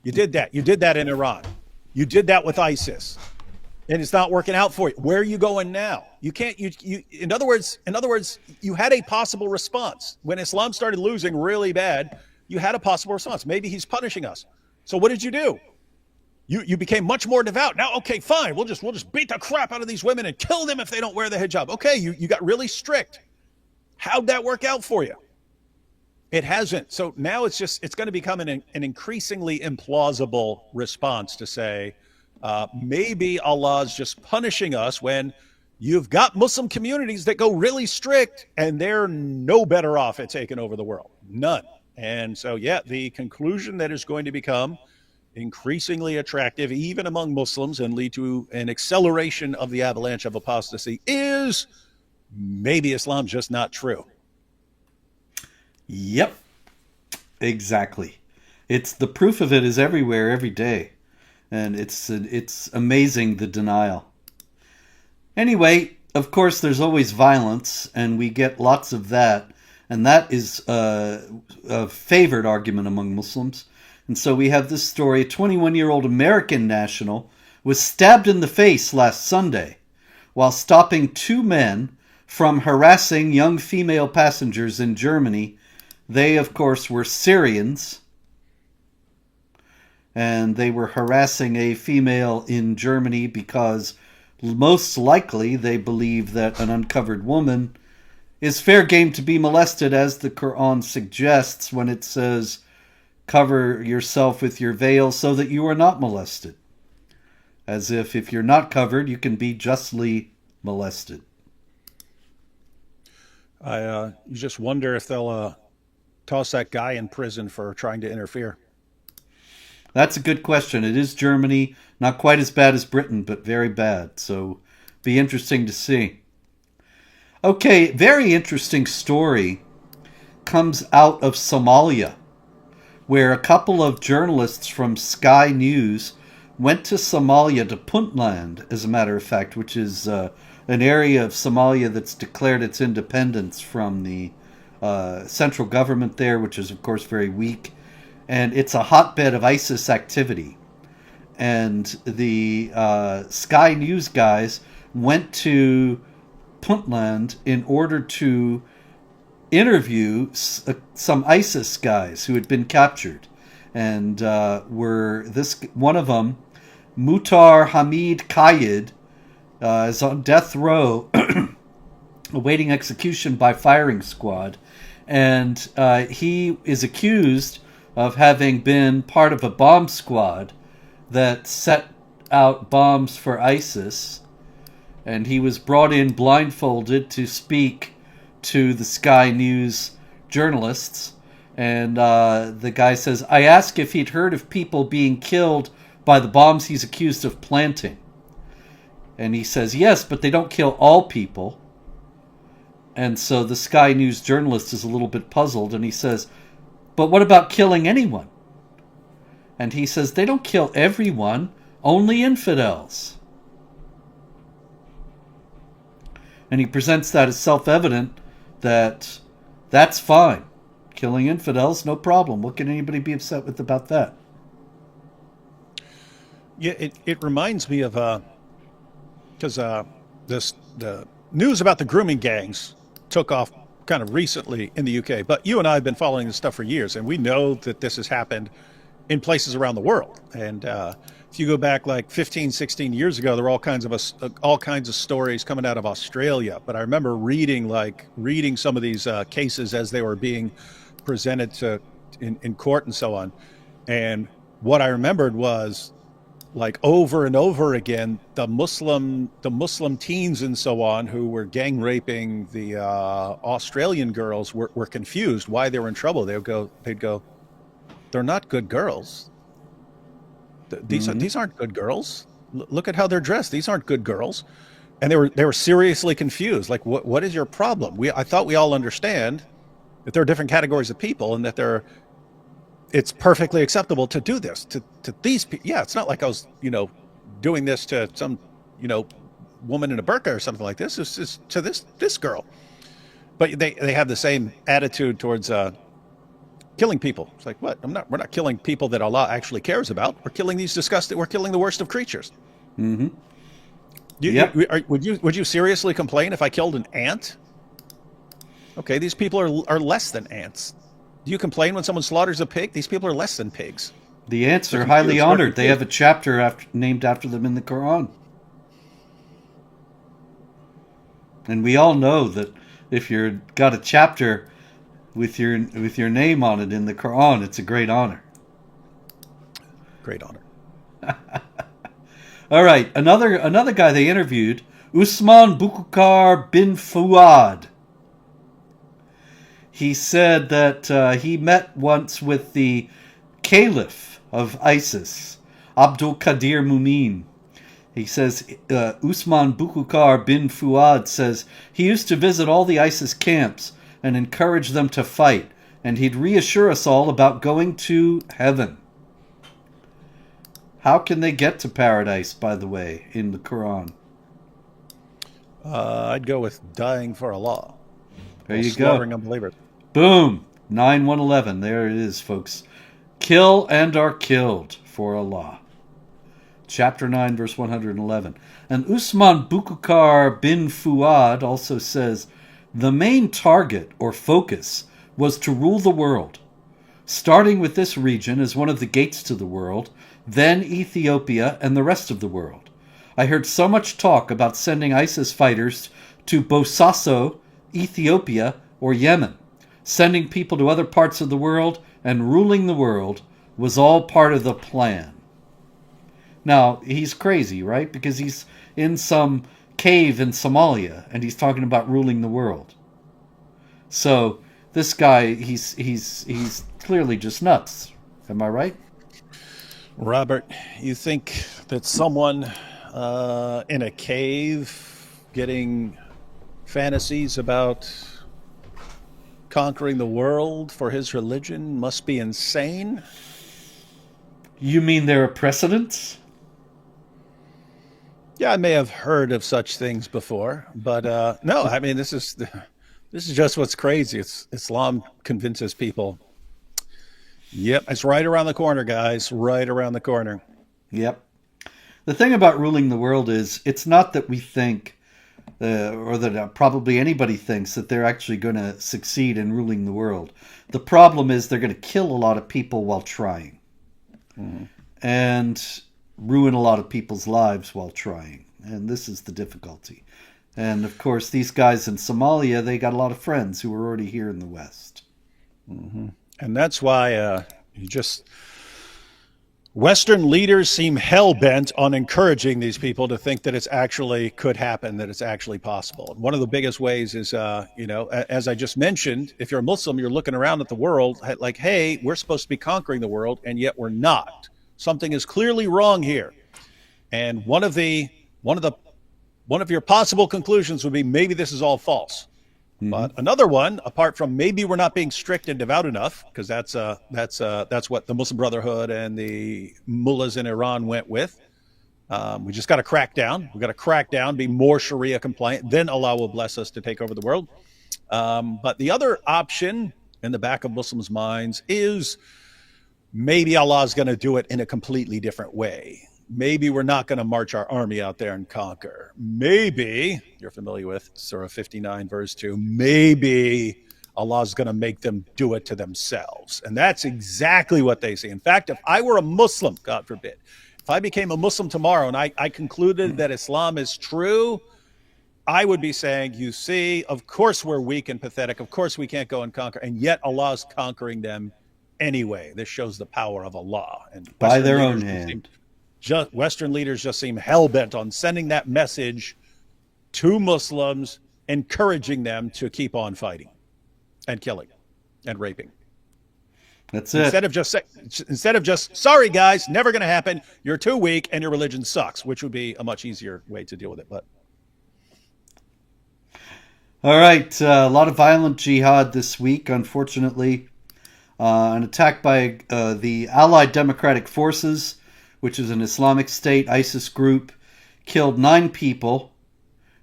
Speaker 2: You did that. You did that in Iran. You did that with ISIS, and it's not working out for you. Where are you going now? You can't. You. In other words, you had a possible response when Islam started losing really bad. You had a possible response. Maybe he's punishing us. So what did you do? You became much more devout. Now, okay, fine. We'll just beat the crap out of these women and kill them if they don't wear the hijab. Okay, you got really strict. How'd that work out for you? It hasn't. So now it's going to become an increasingly implausible response to say, maybe Allah's just punishing us when you've got Muslim communities that go really strict and they're no better off at taking over the world. None. And so, yeah, the conclusion that is going to become increasingly attractive, even among Muslims, and lead to an acceleration of the avalanche of apostasy is maybe Islam's just not true.
Speaker 1: Yep, exactly. It's the proof of it is everywhere every day, and it's amazing the denial. Anyway, of course, there's always violence, and we get lots of that, and that is a favored argument among Muslims. And so we have this story: a 21-year-old American national was stabbed in the face last Sunday while stopping two men from harassing young female passengers in Germany. They, of course, were Syrians, and they were harassing a female in Germany because most likely they believe that an uncovered woman is fair game to be molested, as the Quran suggests when it says, cover yourself with your veil so that you are not molested. As if you're not covered, you can be justly molested.
Speaker 2: You just wonder if they'll toss that guy in prison for trying to interfere.
Speaker 1: That's a good question. It is Germany, not quite as bad as Britain, but very bad. So, be interesting to see. Okay, very interesting story comes out of Somalia, where a couple of journalists from Sky News went to Somalia, to Puntland, as a matter of fact, which is an area of Somalia that's declared its independence from the central government there, which is, of course, very weak. And it's a hotbed of ISIS activity. And the Sky News guys went to Puntland in order to interview some ISIS guys who had been captured. And one of them, Mutar Hamid Kayid, is on death row awaiting execution by firing squad. And he is accused of having been part of a bomb squad that set out bombs for ISIS. And he was brought in blindfolded to speak to the Sky News journalists. And the guy says, I asked if he'd heard of people being killed by the bombs he's accused of planting. And he says, yes, but they don't kill all people. And so the Sky News journalist is a little bit puzzled, and he says, but what about killing anyone? And he says, they don't kill everyone, only infidels. And he presents that as self-evident that that's fine. Killing infidels, no problem. What can anybody be upset with about that?
Speaker 2: Yeah, it reminds me of because the news about the grooming gangs took off kind of recently in the UK, but you and I have been following this stuff for years, and we know that this has happened in places around the world. And if you go back like 15, 16 years ago, there were all kinds of stories coming out of Australia. But I remember reading some of these cases as they were being presented in court and so on. And what I remembered was, like, over and over again, the Muslim teens and so on who were gang raping the Australian girls were confused why they were in trouble. They'd go, they're not good girls. These aren't good girls. Look at how they're dressed. These aren't good girls. And they were seriously confused. Like, what is your problem? I thought we all understand that there are different categories of people and that it's perfectly acceptable to do this to these people. Yeah, it's not like I was, doing this to some, you know, woman in a burqa or something like this. It's just to this girl. But they have the same attitude towards killing people. It's like, what? We're not killing people that Allah actually cares about. We're killing the worst of creatures.
Speaker 1: Mm-hmm. Yep.
Speaker 2: Would you seriously complain if I killed an ant? Okay, these people are less than ants. Do you complain when someone slaughters a pig? These people are less than pigs.
Speaker 1: The ants are highly honored. They have a chapter named after them in the Quran. And we all know that if you've got a chapter with your name on it in the Quran, it's a great honor.
Speaker 2: Great honor.
Speaker 1: All right, another guy they interviewed, Usman Bukukar bin Fuad. He said that he met once with the caliph of ISIS, Abdul Qadir Mumin. He says, Usman Bukukar bin Fuad says he used to visit all the ISIS camps and encourage them to fight, and he'd reassure us all about going to heaven. How can they get to paradise, by the way, in the Quran?
Speaker 2: I'd go with dying for Allah.
Speaker 1: There you
Speaker 2: slaughtering
Speaker 1: go.
Speaker 2: Unbelievers.
Speaker 1: Boom. 9-1-11. There it is, folks. Kill and are killed for Allah. Chapter 9, verse 111. And Usman Bukukar bin Fuad also says, the main target or focus was to rule the world, starting with this region as one of the gates to the world, then Ethiopia and the rest of the world. I heard so much talk about sending ISIS fighters to Bosaso, Ethiopia, or Yemen. Sending people to other parts of the world and ruling the world was all part of the plan. Now, he's crazy, right? Because he's in some cave in Somalia and he's talking about ruling the world. So, this guy, he's clearly just nuts. Am I right?
Speaker 2: Robert, you think that someone in a cave getting fantasies about conquering the world for his religion must be insane?
Speaker 1: You mean there are precedents?
Speaker 2: Yeah, I may have heard of such things before, but no. I mean, this is just what's crazy. Islam convinces people. Yep, it's right around the corner, guys. Right around the corner.
Speaker 1: Yep. The thing about ruling the world is it's not that we think, or that probably anybody thinks that they're actually going to succeed in ruling the world. The problem is they're going to kill a lot of people while trying. Mm. And ruin a lot of people's lives while trying. And this is the difficulty. And of course, these guys in Somalia, they got a lot of friends who were already here in the West.
Speaker 2: Mm-hmm. And that's why Western leaders seem hell-bent on encouraging these people to think that it's actually could happen, that it's actually possible. And one of the biggest ways is, as I just mentioned, if you're a Muslim, you're looking around at the world like, hey, we're supposed to be conquering the world, and yet we're not. Something is clearly wrong here. And one of your possible conclusions would be maybe this is all false. Mm-hmm. But another one, apart from maybe we're not being strict and devout enough, because that's what the Muslim Brotherhood and the mullahs in Iran went with. We just got to crack down. We got to crack down, be more Sharia compliant. Then Allah will bless us to take over the world. But the other option in the back of Muslims' minds is maybe Allah is going to do it in a completely different way. Maybe we're not going to march our army out there and conquer. Maybe, you're familiar with Surah 59, verse 2, maybe Allah is going to make them do it to themselves. And that's exactly what they see. In fact, if I were a Muslim, God forbid, if I became a Muslim tomorrow and I concluded that Islam is true, I would be saying, you see, of course we're weak and pathetic. Of course we can't go and conquer. And yet Allah is conquering them anyway. This shows the power of Allah. And
Speaker 1: by their own hand.
Speaker 2: Western leaders just seem hell-bent on sending that message to Muslims, encouraging them to keep on fighting and killing and raping.
Speaker 1: That's
Speaker 2: Instead
Speaker 1: it.
Speaker 2: of just sorry guys, never going to happen. You're too weak and your religion sucks, which would be a much easier way to deal with it. But
Speaker 1: All right, a lot of violent jihad this week, unfortunately. An attack by the Allied Democratic Forces, which is an Islamic State ISIS group, killed 9 people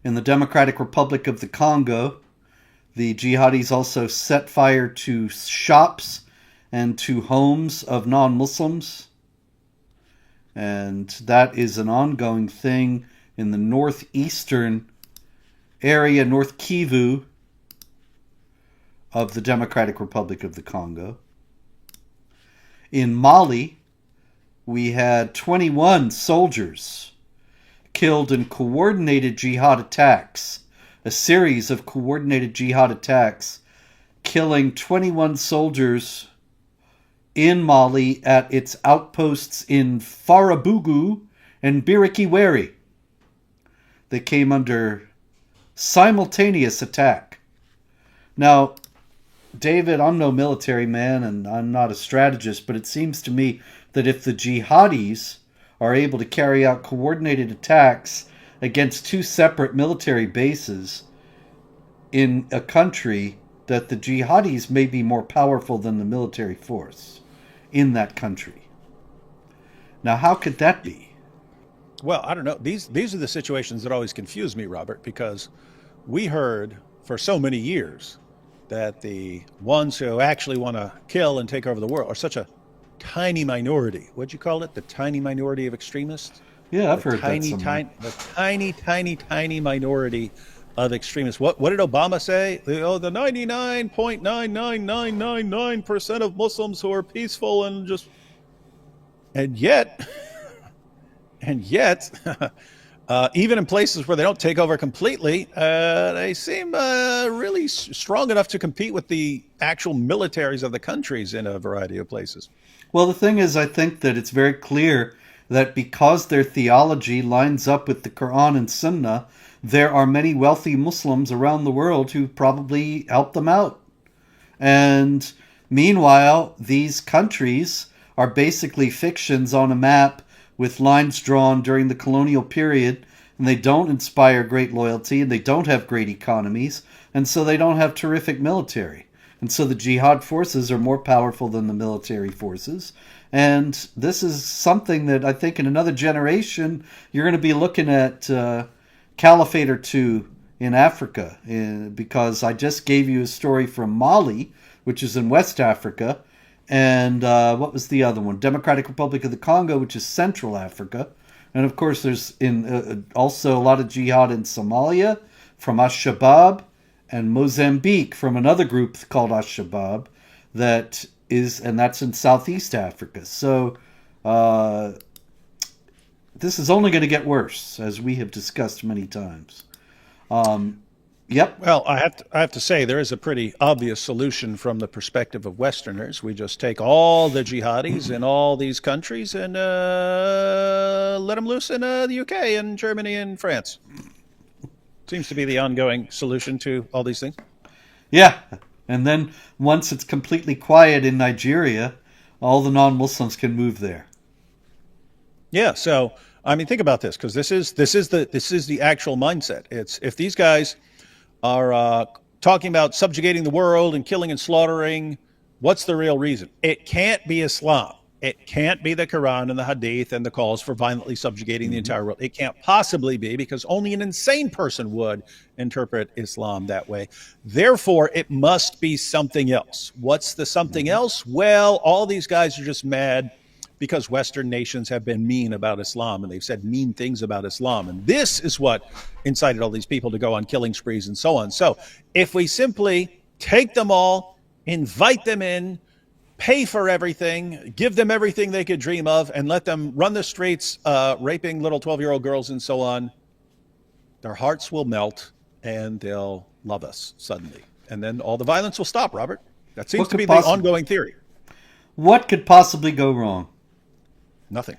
Speaker 1: in the Democratic Republic of the Congo. The jihadis also set fire to shops and to homes of non Muslims. And that is an ongoing thing in the northeastern area, North Kivu, of the Democratic Republic of the Congo. In Mali, we had 21 soldiers killed in coordinated jihad attacks, a series of coordinated jihad attacks, killing 21 soldiers in Mali at its outposts in Farabougou and Birikiweri. They came under simultaneous attack. Now, David, I'm no military man and I'm not a strategist, but it seems to me that if the jihadis are able to carry out coordinated attacks against 2 separate military bases in a country, that the jihadis may be more powerful than the military force in that country. Now, how could that be?
Speaker 2: well, I don't know. These are the situations that always confuse me, Robert, because we heard for so many years that the ones who actually want to kill and take over the world are such a tiny minority. What'd you call it? The tiny minority of extremists?
Speaker 1: Yeah,
Speaker 2: The
Speaker 1: I've heard that
Speaker 2: tiny,
Speaker 1: somewhere.
Speaker 2: tiny, the tiny, tiny, tiny minority of extremists. What did Obama say? Oh, the 99.99999% of Muslims who are peaceful and just, and yet, and yet, even in places where they don't take over completely, they seem really strong enough to compete with the actual militaries of the countries in a variety of places.
Speaker 1: Well, the thing is, I think that it's very clear that because their theology lines up with the Quran and Sunnah, there are many wealthy Muslims around the world who probably help them out. And meanwhile, these countries are basically fictions on a map with lines drawn during the colonial period, and they don't inspire great loyalty, and they don't have great economies, and so they don't have terrific military. And so the jihad forces are more powerful than the military forces. And this is something that I think in another generation, you're going to be looking at caliphate or two in Africa. Because I just gave you a story from Mali, which is in West Africa. And what was the other one? Democratic Republic of the Congo, which is Central Africa. And of course, there's also a lot of jihad in Somalia from Al-Shabaab, and Mozambique from another group called Al-Shabaab and that's in Southeast Africa. So this is only going to get worse, as we have discussed many times. Yep.
Speaker 2: Well, I have to say there is a pretty obvious solution from the perspective of Westerners. We just take all the jihadis in all these countries and let them loose in the UK and Germany and France. Seems to be the ongoing solution to all these things.
Speaker 1: Yeah. And then once it's completely quiet in Nigeria, all the non-Muslims can move there.
Speaker 2: Yeah. So I mean, think about this because this is the actual mindset. It's if these guys are talking about subjugating the world and killing and slaughtering, what's the real reason? It can't be Islam. It can't be the Quran and the Hadith and the calls for violently subjugating the entire world. It can't possibly be because only an insane person would interpret Islam that way. Therefore, it must be something else. What's the something else? Well, all these guys are just mad because Western nations have been mean about Islam and they've said mean things about Islam. And this is what incited all these people to go on killing sprees and so on. So if we simply take them all, invite them in, pay for everything, give them everything they could dream of, and let them run the streets, raping little 12-year-old girls and so on, their hearts will melt and they'll love us suddenly. And then all the violence will stop, Robert. That seems
Speaker 1: What
Speaker 2: to
Speaker 1: could
Speaker 2: be the ongoing theory.
Speaker 1: What could possibly go wrong?
Speaker 2: Nothing.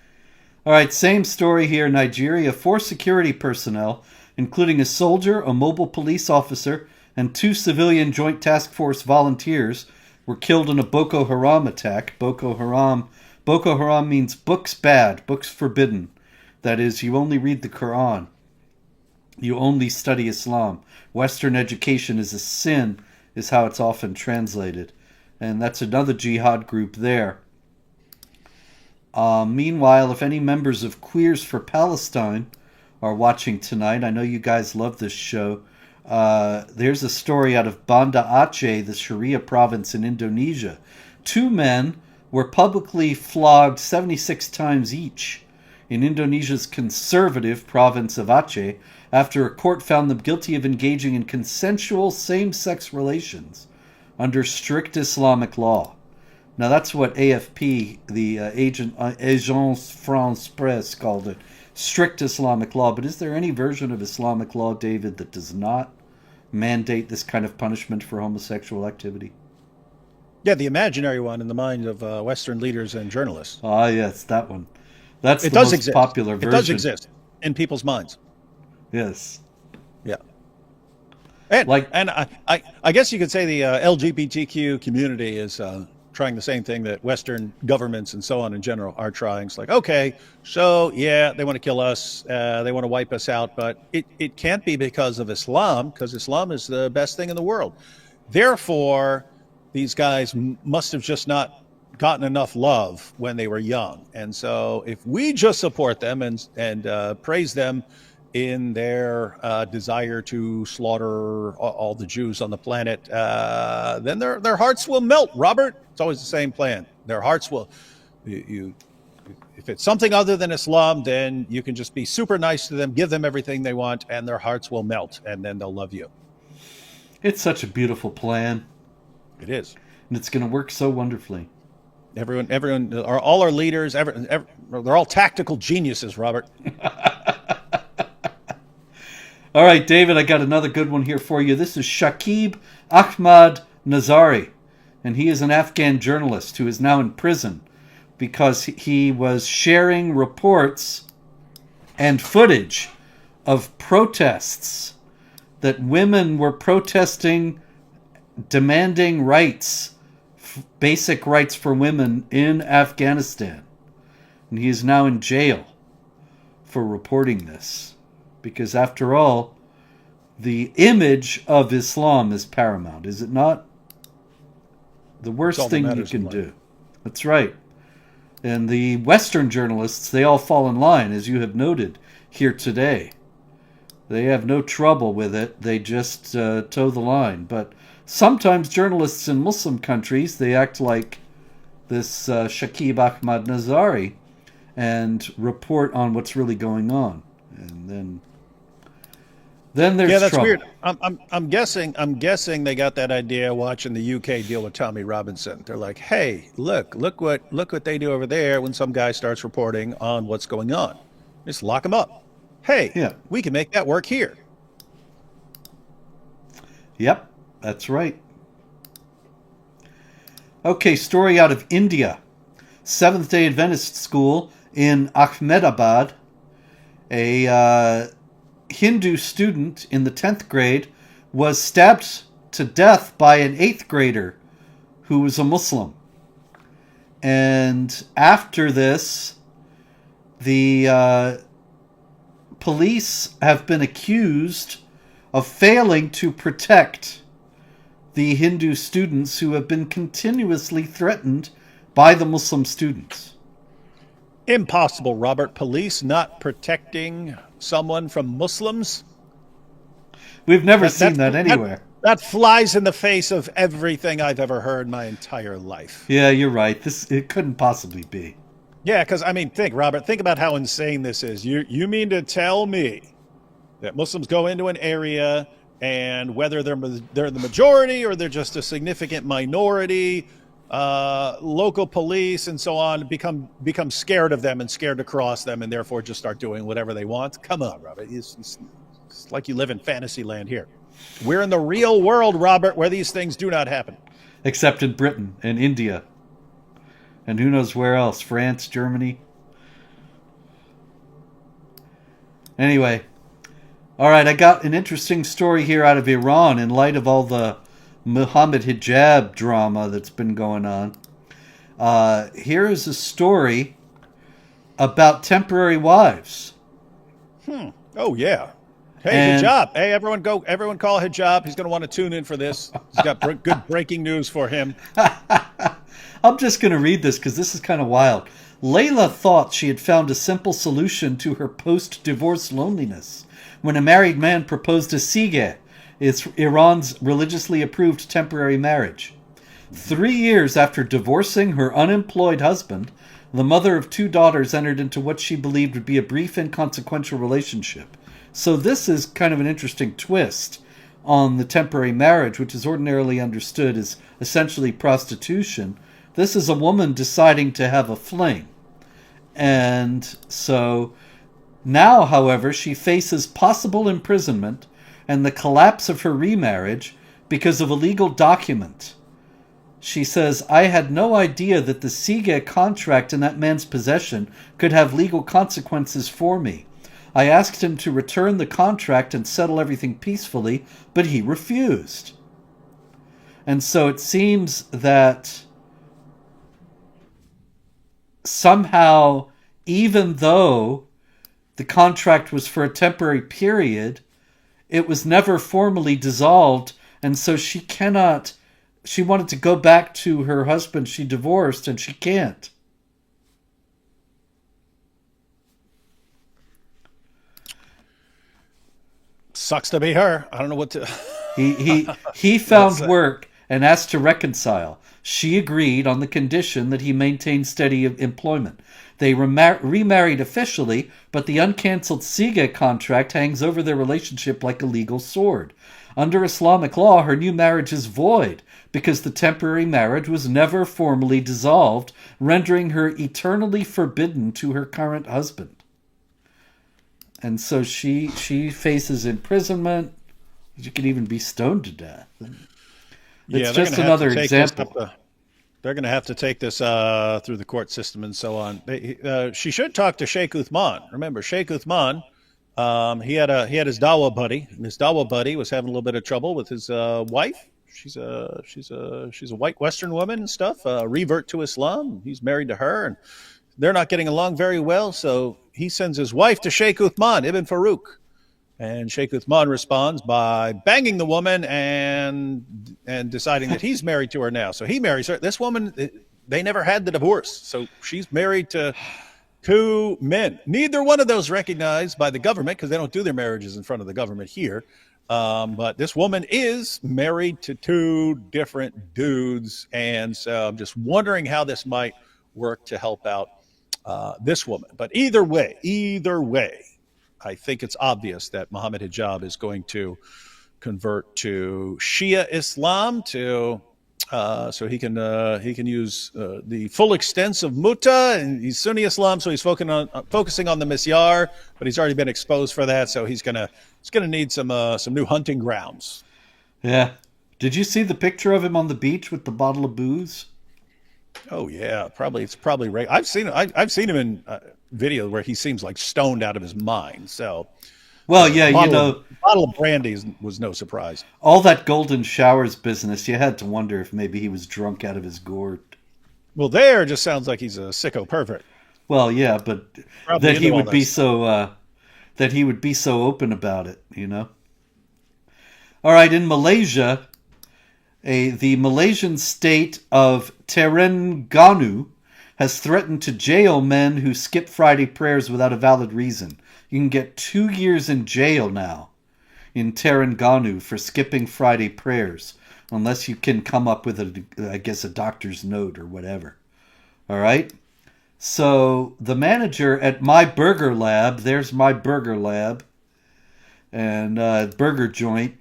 Speaker 1: All right, same story here. Nigeria, 4 security personnel, including a soldier, a mobile police officer, and 2 civilian Joint Task Force volunteers, were killed in a Boko Haram attack. Boko Haram means books bad, books forbidden. That is, you only read the Quran. You only study Islam. Western education is a sin, is how it's often translated. And that's another jihad group there. Meanwhile, if any members of Queers for Palestine are watching tonight, I know you guys love this show. There's a story out of Banda Aceh, the Sharia province in Indonesia. 2 men were publicly flogged 76 times each in Indonesia's conservative province of Aceh after a court found them guilty of engaging in consensual same-sex relations under strict Islamic law. Now that's what AFP, the Agence France Presse, called it. Strict Islamic law. But is there any version of Islamic law, David, that does not mandate this kind of punishment for homosexual activity?
Speaker 2: Yeah, the imaginary one in the mind of Western leaders and journalists.
Speaker 1: Ah, yes, that one. That's
Speaker 2: It
Speaker 1: the
Speaker 2: does
Speaker 1: most
Speaker 2: exist.
Speaker 1: popular version.
Speaker 2: It does exist in people's minds.
Speaker 1: Yes.
Speaker 2: Yeah. And,
Speaker 1: Like-
Speaker 2: and I guess you could say the LGBTQ community is trying the same thing that Western governments and so on in general are trying. It's like, okay, so yeah, they want to kill us, they want to wipe us out, but it can't be because of Islam, because Islam is the best thing in the world. Therefore, these guys must have just not gotten enough love when they were young. And so if we just support them and praise them in their desire to slaughter all the Jews on the planet, then their hearts will melt, Robert. It's always the same plan. Their hearts will, if it's something other than Islam, then you can just be super nice to them, give them everything they want, and their hearts will melt, and then they'll love you.
Speaker 1: It's such a beautiful plan.
Speaker 2: It is.
Speaker 1: And it's going to work so wonderfully.
Speaker 2: Everyone, all our leaders, they're all tactical geniuses, Robert.
Speaker 1: All right, David, I got another good one here for you. This is Shakib Ahmad Nazari, and he is an Afghan journalist who is now in prison because he was sharing reports and footage of protests that women were protesting, demanding rights, basic rights for women in Afghanistan. And he is now in jail for reporting this. Because after all, the image of Islam is paramount, is it not? The worst thing you can do. That's right. And the Western journalists, they all fall in line, as you have noted here today. They have no trouble with it. They just toe the line. But sometimes journalists in Muslim countries, they act like this Shakib Ahmad Nazari and report on what's really going on. And then there's
Speaker 2: that's
Speaker 1: trouble.
Speaker 2: weird. I'm guessing they got that idea watching the UK deal with Tommy Robinson. They're like, hey, look what they do over there when some guy starts reporting on what's going on. Just lock him up. Hey,
Speaker 1: Yeah.
Speaker 2: we can make that work here.
Speaker 1: Yep, that's right. Okay, story out of India. Seventh-day Adventist school in Ahmedabad. A Hindu student in the 10th grade was stabbed to death by an 8th grader who was a Muslim. And after this, the police have been accused of failing to protect the Hindu students who have been continuously threatened by the Muslim students.
Speaker 2: Impossible, Robert. Police not protecting someone from Muslims?
Speaker 1: We've never seen that anywhere.
Speaker 2: That flies in the face of everything I've ever heard my entire life.
Speaker 1: Yeah, you're right. It couldn't possibly be.
Speaker 2: Yeah, because, I mean, Robert, think about how insane this is. You mean to tell me that Muslims go into an area and whether they're the majority or they're just a significant minority, local police and so on become scared of them and scared to cross them and therefore just start doing whatever they want? Come on, Robert. It's like you live in fantasy land here. We're in the real world, Robert, where these things do not happen.
Speaker 1: Except in Britain and India. And who knows where else? France, Germany. Anyway. All right, I got an interesting story here out of Iran in light of all the Muhammad hijab drama that's been going on. Here is a story about temporary wives.
Speaker 2: Oh yeah. Hey,
Speaker 1: And
Speaker 2: hijab. Hey, everyone, go! Everyone, call hijab. He's going to want to tune in for this. He's got good breaking news for him.
Speaker 1: I'm just going to read this because this is kind of wild. Layla thought she had found a simple solution to her post-divorce loneliness when a married man proposed a sigeh, it's Iran's religiously approved temporary marriage. 3 years after divorcing her unemployed husband, the mother of 2 daughters entered into what she believed would be a brief, inconsequential relationship. So this is kind of an interesting twist on the temporary marriage, which is ordinarily understood as essentially prostitution. This is a woman deciding to have a fling. And so now, however, she faces possible imprisonment and the collapse of her remarriage because of a legal document. She says, I had no idea that the Sige contract in that man's possession could have legal consequences for me. I asked him to return the contract and settle everything peacefully, but he refused. And so it seems that somehow, even though the contract was for a temporary period, it was never formally dissolved, and so she cannot. She wanted to go back to her husband she divorced, and she can't.
Speaker 2: Sucks to be her. I don't know what to.
Speaker 1: He found work and asked to reconcile. She agreed on the condition that he maintain steady employment. They remarried officially, but the uncancelled Sige contract hangs over their relationship like a legal sword. Under Islamic law, her new marriage is void because the temporary marriage was never formally dissolved, rendering her eternally forbidden to her current husband. And so she faces imprisonment. She could even be stoned to death. It's just another example.
Speaker 2: They're going to have to take this through the court system and so on. She should talk to Sheikh Uthman. Remember, Sheikh Uthman, he had his Dawa buddy, and his Dawa buddy was having a little bit of trouble with his wife. She's a white Western woman and stuff. Revert to Islam. He's married to her, and they're not getting along very well. So he sends his wife to Sheikh Uthman Ibn Farouk. And Sheikh Uthman responds by banging the woman and deciding that he's married to her now. So he marries her. This woman, they never had the divorce. So she's married to 2 men. Neither one of those recognized by the government because they don't do their marriages in front of the government here. But this woman is married to 2 different dudes. And so I'm just wondering how this might work to help out this woman. But either way, I think it's obvious that Muhammad Hijab is going to convert to Shia Islam so he can use the full extents of Mutta, and he's Sunni Islam, so he's focusing on the Misyar, but he's already been exposed for that, so he's gonna need some new hunting grounds.
Speaker 1: Yeah. Did you see the picture of him on the beach with the bottle of booze?
Speaker 2: Oh yeah, it's probably right. I've seen him in video where he seems like stoned out of his mind. So,
Speaker 1: well, yeah,
Speaker 2: bottle of brandy was no surprise.
Speaker 1: All that golden showers business, you had to wonder if maybe he was drunk out of his gourd.
Speaker 2: Well, there just sounds like he's a sicko pervert.
Speaker 1: Well, yeah, but probably that he would be so open about it, you know. All right, in Malaysia, the Malaysian state of Terengganu has threatened to jail men who skip Friday prayers without a valid reason. You can get 2 years in jail now in Terengganu for skipping Friday prayers, unless you can come up with a doctor's note or whatever. All right? So the manager at My Burger Lab, there's My Burger Lab, and burger joint,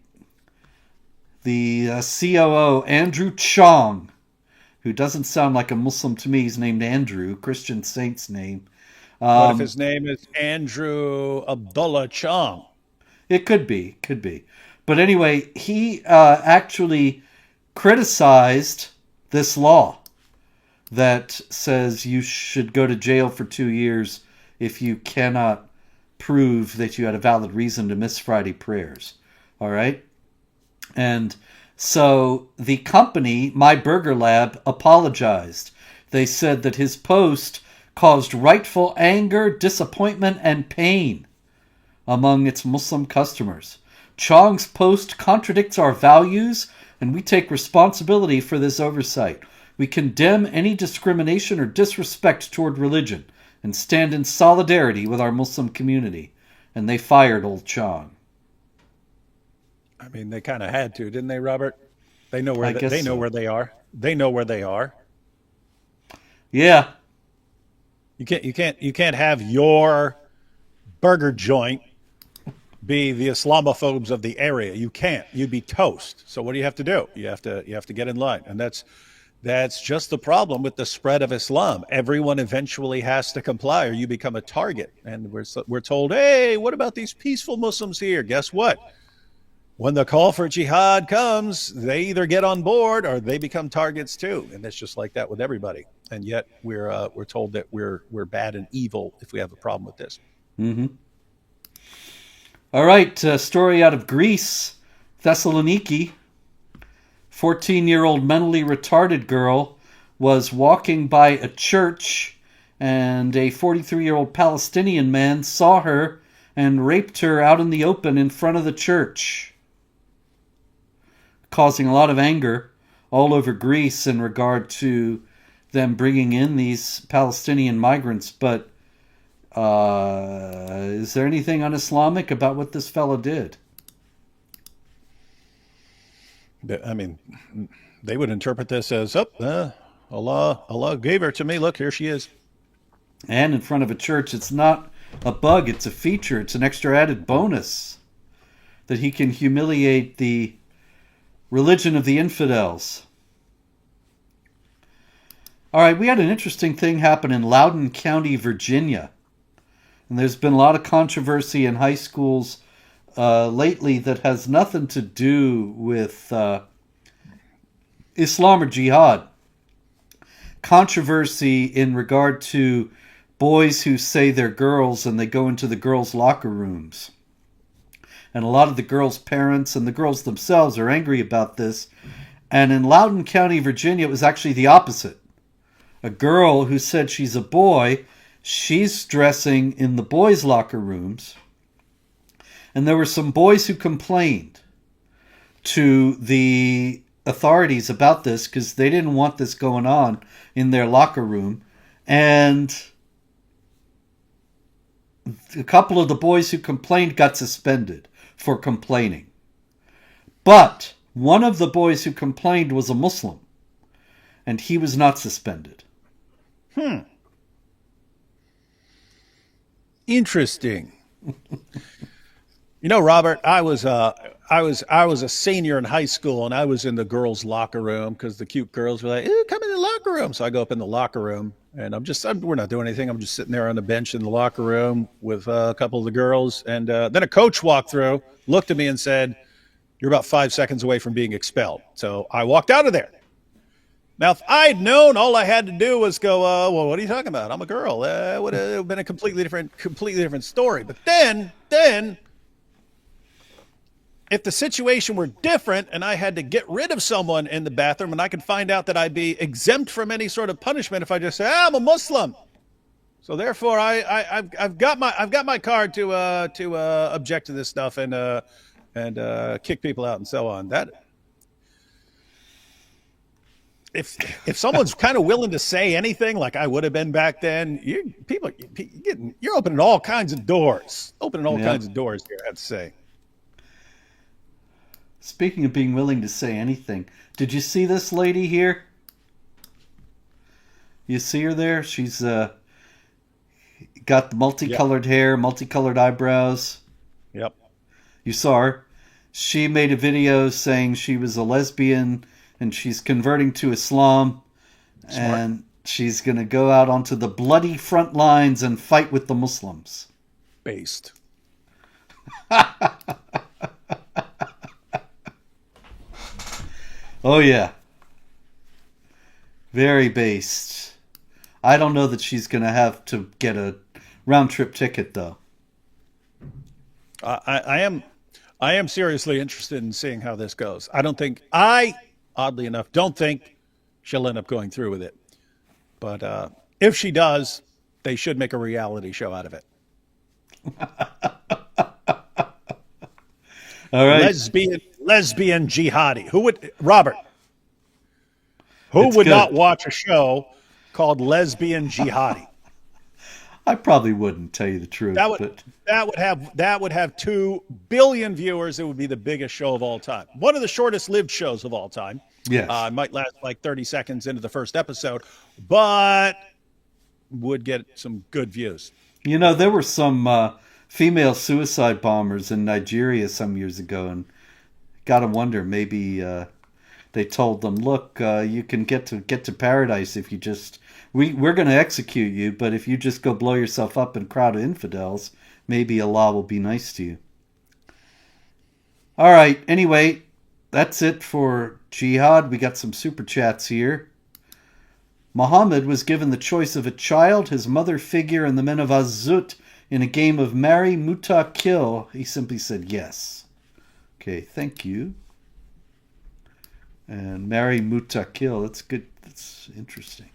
Speaker 1: the COO, Andrew Chong, who doesn't sound like a Muslim to me. He's named Andrew, Christian saint's name.
Speaker 2: What if his name is Andrew Abdullah Chong?
Speaker 1: It could be. But anyway, he actually criticized this law that says you should go to jail for 2 years if you cannot prove that you had a valid reason to miss Friday prayers. All right? And So the company, My Burger Lab, apologized. They said that his post caused rightful anger, disappointment, and pain among its Muslim customers. Chong's post contradicts our values, and we take responsibility for this oversight. We condemn any discrimination or disrespect toward religion and stand in solidarity with our Muslim community. And they fired old Chong.
Speaker 2: I mean, they kind of had to, didn't they, Robert? They know
Speaker 1: I
Speaker 2: where
Speaker 1: guess
Speaker 2: they know
Speaker 1: so.
Speaker 2: where they are. They know where they are.
Speaker 1: Yeah.
Speaker 2: You can't have your burger joint be the Islamophobes of the area. You can't. You'd be toast. So what do you have to do? You have to get in line, and that's just the problem with the spread of Islam. Everyone eventually has to comply, or you become a target. And we're told, hey, what about these peaceful Muslims here? Guess what? When the call for jihad comes, they either get on board or they become targets too, and it's just like that with everybody. And yet we're told that we're bad and evil if we have a problem with this.
Speaker 1: Mm-hmm. All right. Story out of Greece, Thessaloniki. 14-year-old mentally retarded girl was walking by a church, and a 43-year-old Palestinian man saw her and raped her out in the open in front of the church, causing a lot of anger all over Greece in regard to them bringing in these Palestinian migrants. But is there anything un-Islamic about what this fellow did?
Speaker 2: I mean, they would interpret this as, Allah gave her to me. Look, here she is.
Speaker 1: And in front of a church, it's not a bug, it's a feature, it's an extra added bonus that he can humiliate the religion of the infidels. All right, we had an interesting thing happen in Loudoun County, Virginia. And there's been a lot of controversy in high schools lately that has nothing to do with Islam or jihad. Controversy in regard to boys who say they're girls and they go into the girls' locker rooms. And a lot of the girls' parents and the girls themselves are angry about this. And in Loudoun County, Virginia, it was actually the opposite. A girl who said she's a boy, she's dressing in the boys' locker rooms. And there were some boys who complained to the authorities about this because they didn't want this going on in their locker room. And a couple of the boys who complained got suspended for complaining. But one of the boys who complained was a Muslim, and he was not suspended.
Speaker 2: Interesting. You know, Robert, I was a senior in high school, and I was in the girls' locker room because the cute girls were like, "Come in the locker room." So I go up in the locker room, and we're not doing anything. I'm just sitting there on the bench in the locker room with a couple of the girls, and then a coach walked through, looked at me, and said, "You're about 5 seconds away from being expelled." So I walked out of there. Now, if I'd known, all I had to do was go, "Well, what are you talking about? I'm a girl." It would have been a completely different story. But then, if the situation were different and I had to get rid of someone in the bathroom, and I could find out that I'd be exempt from any sort of punishment if I just say, "I'm a Muslim," so therefore I've got my card to object to this stuff and kick people out and so on. That if someone's kind of willing to say anything like I would have been back then, you're opening all kinds of doors. Kinds of doors here, I have to say.
Speaker 1: Speaking of being willing to say anything, did you see this lady here? You see her there? She's got the multicolored hair, multicolored eyebrows.
Speaker 2: Yep.
Speaker 1: You saw her. She made a video saying she was a lesbian and she's converting to Islam.
Speaker 2: Smart.
Speaker 1: And she's going to go out onto the bloody front lines and fight with the Muslims.
Speaker 2: Based.
Speaker 1: Oh, yeah. Very based. I don't know that she's going to have to get a round-trip ticket, though.
Speaker 2: I am I am seriously interested in seeing how this goes. I, oddly enough, don't think she'll end up going through with it. But if she does, they should make a reality show out of it.
Speaker 1: All right.
Speaker 2: Lesbian jihadi. Who would Robert? Who
Speaker 1: It's
Speaker 2: would not
Speaker 1: good.
Speaker 2: watch a show called Lesbian Jihadi?
Speaker 1: I probably wouldn't tell you the truth,
Speaker 2: That would
Speaker 1: but
Speaker 2: that would have 2 billion viewers. It would be the biggest show of all time. One of the shortest lived shows of all time.
Speaker 1: yes.
Speaker 2: It might last like 30 seconds into the first episode, but would get some good views.
Speaker 1: You know, there were some female suicide bombers in Nigeria some years ago, and gotta wonder, maybe they told them, "Look, you can get to paradise if you just we're going to execute you, but if you just go blow yourself up in a crowd of infidels, maybe Allah will be nice to you." All right. Anyway, that's it for Jihad. We got some super chats here. Muhammad was given the choice of a child, his mother figure, and the men of Azut in a game of marry, muta, kill. He simply said yes. Okay, thank you. And marry, muta, kill. That's good. That's interesting.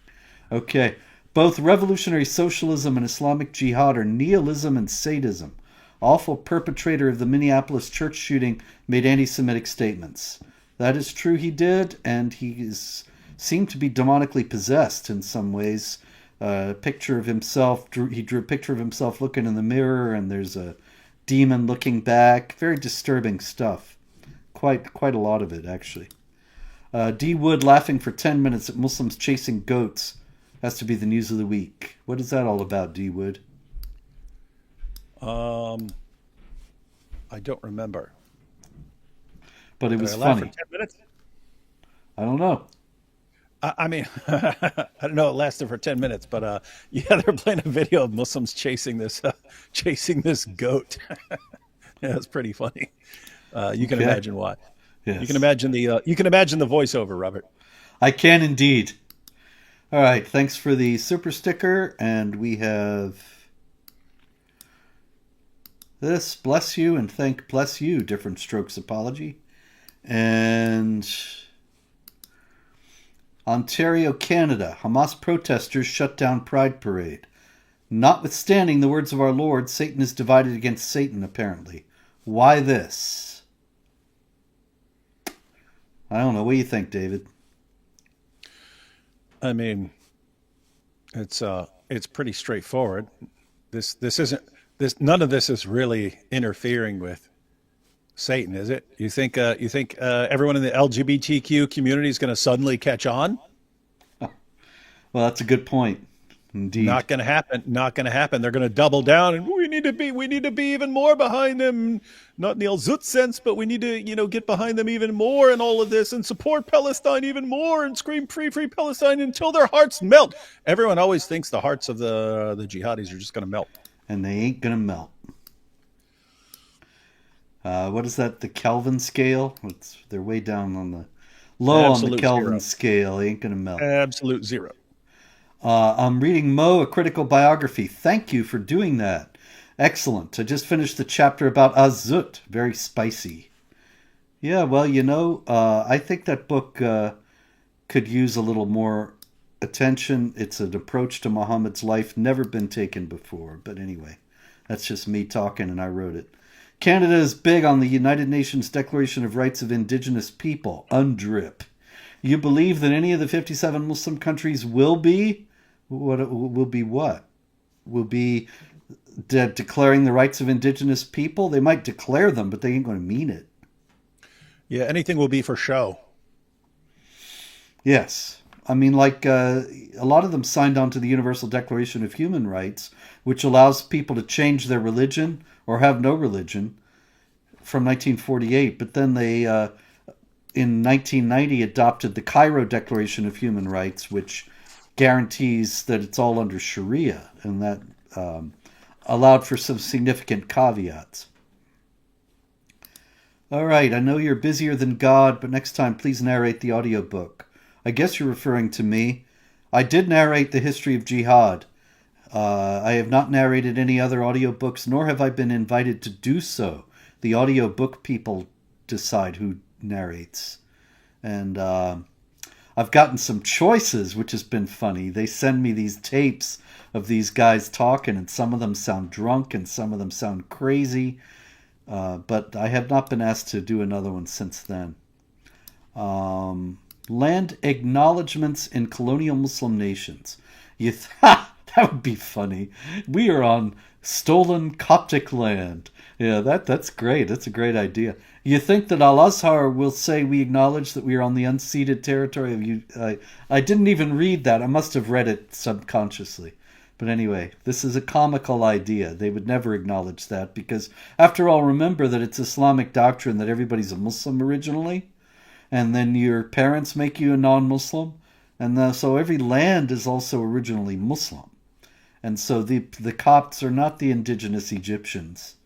Speaker 1: Okay. Both revolutionary socialism and Islamic jihad are nihilism and sadism. Awful perpetrator of the Minneapolis church shooting made anti-Semitic statements. That is true, he did, and seemed to be demonically possessed in some ways. A picture of himself, he drew a picture of himself looking in the mirror, and there's a demon looking back. Very disturbing stuff. Quite a lot of it, actually. D. Wood laughing for 10 minutes at Muslims chasing goats. Has to be the news of the week. What is that all about, D. Wood?
Speaker 2: I don't remember.
Speaker 1: But it was
Speaker 2: Did I laugh
Speaker 1: funny.
Speaker 2: for 10 minutes?
Speaker 1: I don't know.
Speaker 2: I mean, I don't know. It lasted for 10 minutes, but yeah, they're playing a video of Muslims chasing this goat. Yeah, it's pretty funny. You can
Speaker 1: Okay.
Speaker 2: imagine why.
Speaker 1: Yes.
Speaker 2: You can imagine the voiceover, Robert.
Speaker 1: I can indeed. All right. Thanks for the super sticker. And we have this. Bless you and bless you. Different strokes apology. And Ontario, Canada. Hamas protesters shut down Pride Parade. Notwithstanding the words of our Lord, Satan is divided against Satan, apparently. Why this? I don't know. What do you think, David?
Speaker 2: I mean, it's pretty straightforward. This isn't this none of this is really interfering with Satan, is it? You think everyone in the LGBTQ community is going to suddenly catch on?
Speaker 1: Well, that's a good point. Indeed.
Speaker 2: Not going to happen. Not going to happen. They're going to double down, and we need to be even more behind them. Not in the Al-Zut sense, but we need to, get behind them even more in all of this and support Palestine even more and scream free, free Palestine until their hearts melt. Everyone always thinks the hearts of the jihadis are just going to melt.
Speaker 1: And they ain't going to melt. What is that? The Kelvin scale? They're way down on the low on the
Speaker 2: Absolute
Speaker 1: Kelvin
Speaker 2: zero.
Speaker 1: scale. They ain't going to melt.
Speaker 2: Absolute zero.
Speaker 1: I'm reading Mo, a critical biography. Thank you for doing that. Excellent. I just finished the chapter about Azut. Very spicy. Yeah, well, I think that book could use a little more attention. It's an approach to Muhammad's life never been taken before. But anyway, that's just me talking, and I wrote it. Canada is big on the United Nations Declaration of Rights of Indigenous People, UNDRIP. You believe that any of the 57 Muslim countries will be? What will be what? Will be declaring the rights of indigenous people? They might declare them, but they ain't going to mean it.
Speaker 2: Yeah, anything will be for show.
Speaker 1: Yes. I mean, like a lot of them signed on to the Universal Declaration of Human Rights, which allows people to change their religion or have no religion from 1948. But then they, in 1990, adopted the Cairo Declaration of Human Rights, which guarantees that it's all under Sharia, and that allowed for some significant caveats. All right, I know you're busier than God, but next time please narrate the audiobook. I guess you're referring to me. I did narrate the history of jihad. I have not narrated any other audiobooks, nor have I been invited to do so. The audiobook people decide who narrates. And I've gotten some choices, which has been funny. They send me these tapes of these guys talking, and some of them sound drunk and some of them sound crazy. But I have not been asked to do another one since then. Land acknowledgements in colonial Muslim nations. That would be funny. We are on stolen Coptic land. Yeah, that's great. That's a great idea. You think that Al Azhar will say we acknowledge that we are on the unceded territory of you? I didn't even read that. I must have read it subconsciously. But anyway, this is a comical idea. They would never acknowledge that because, after all, remember that it's Islamic doctrine that everybody's a Muslim originally, and then your parents make you a non-Muslim, and so every land is also originally Muslim. And so the Copts are not the indigenous Egyptians.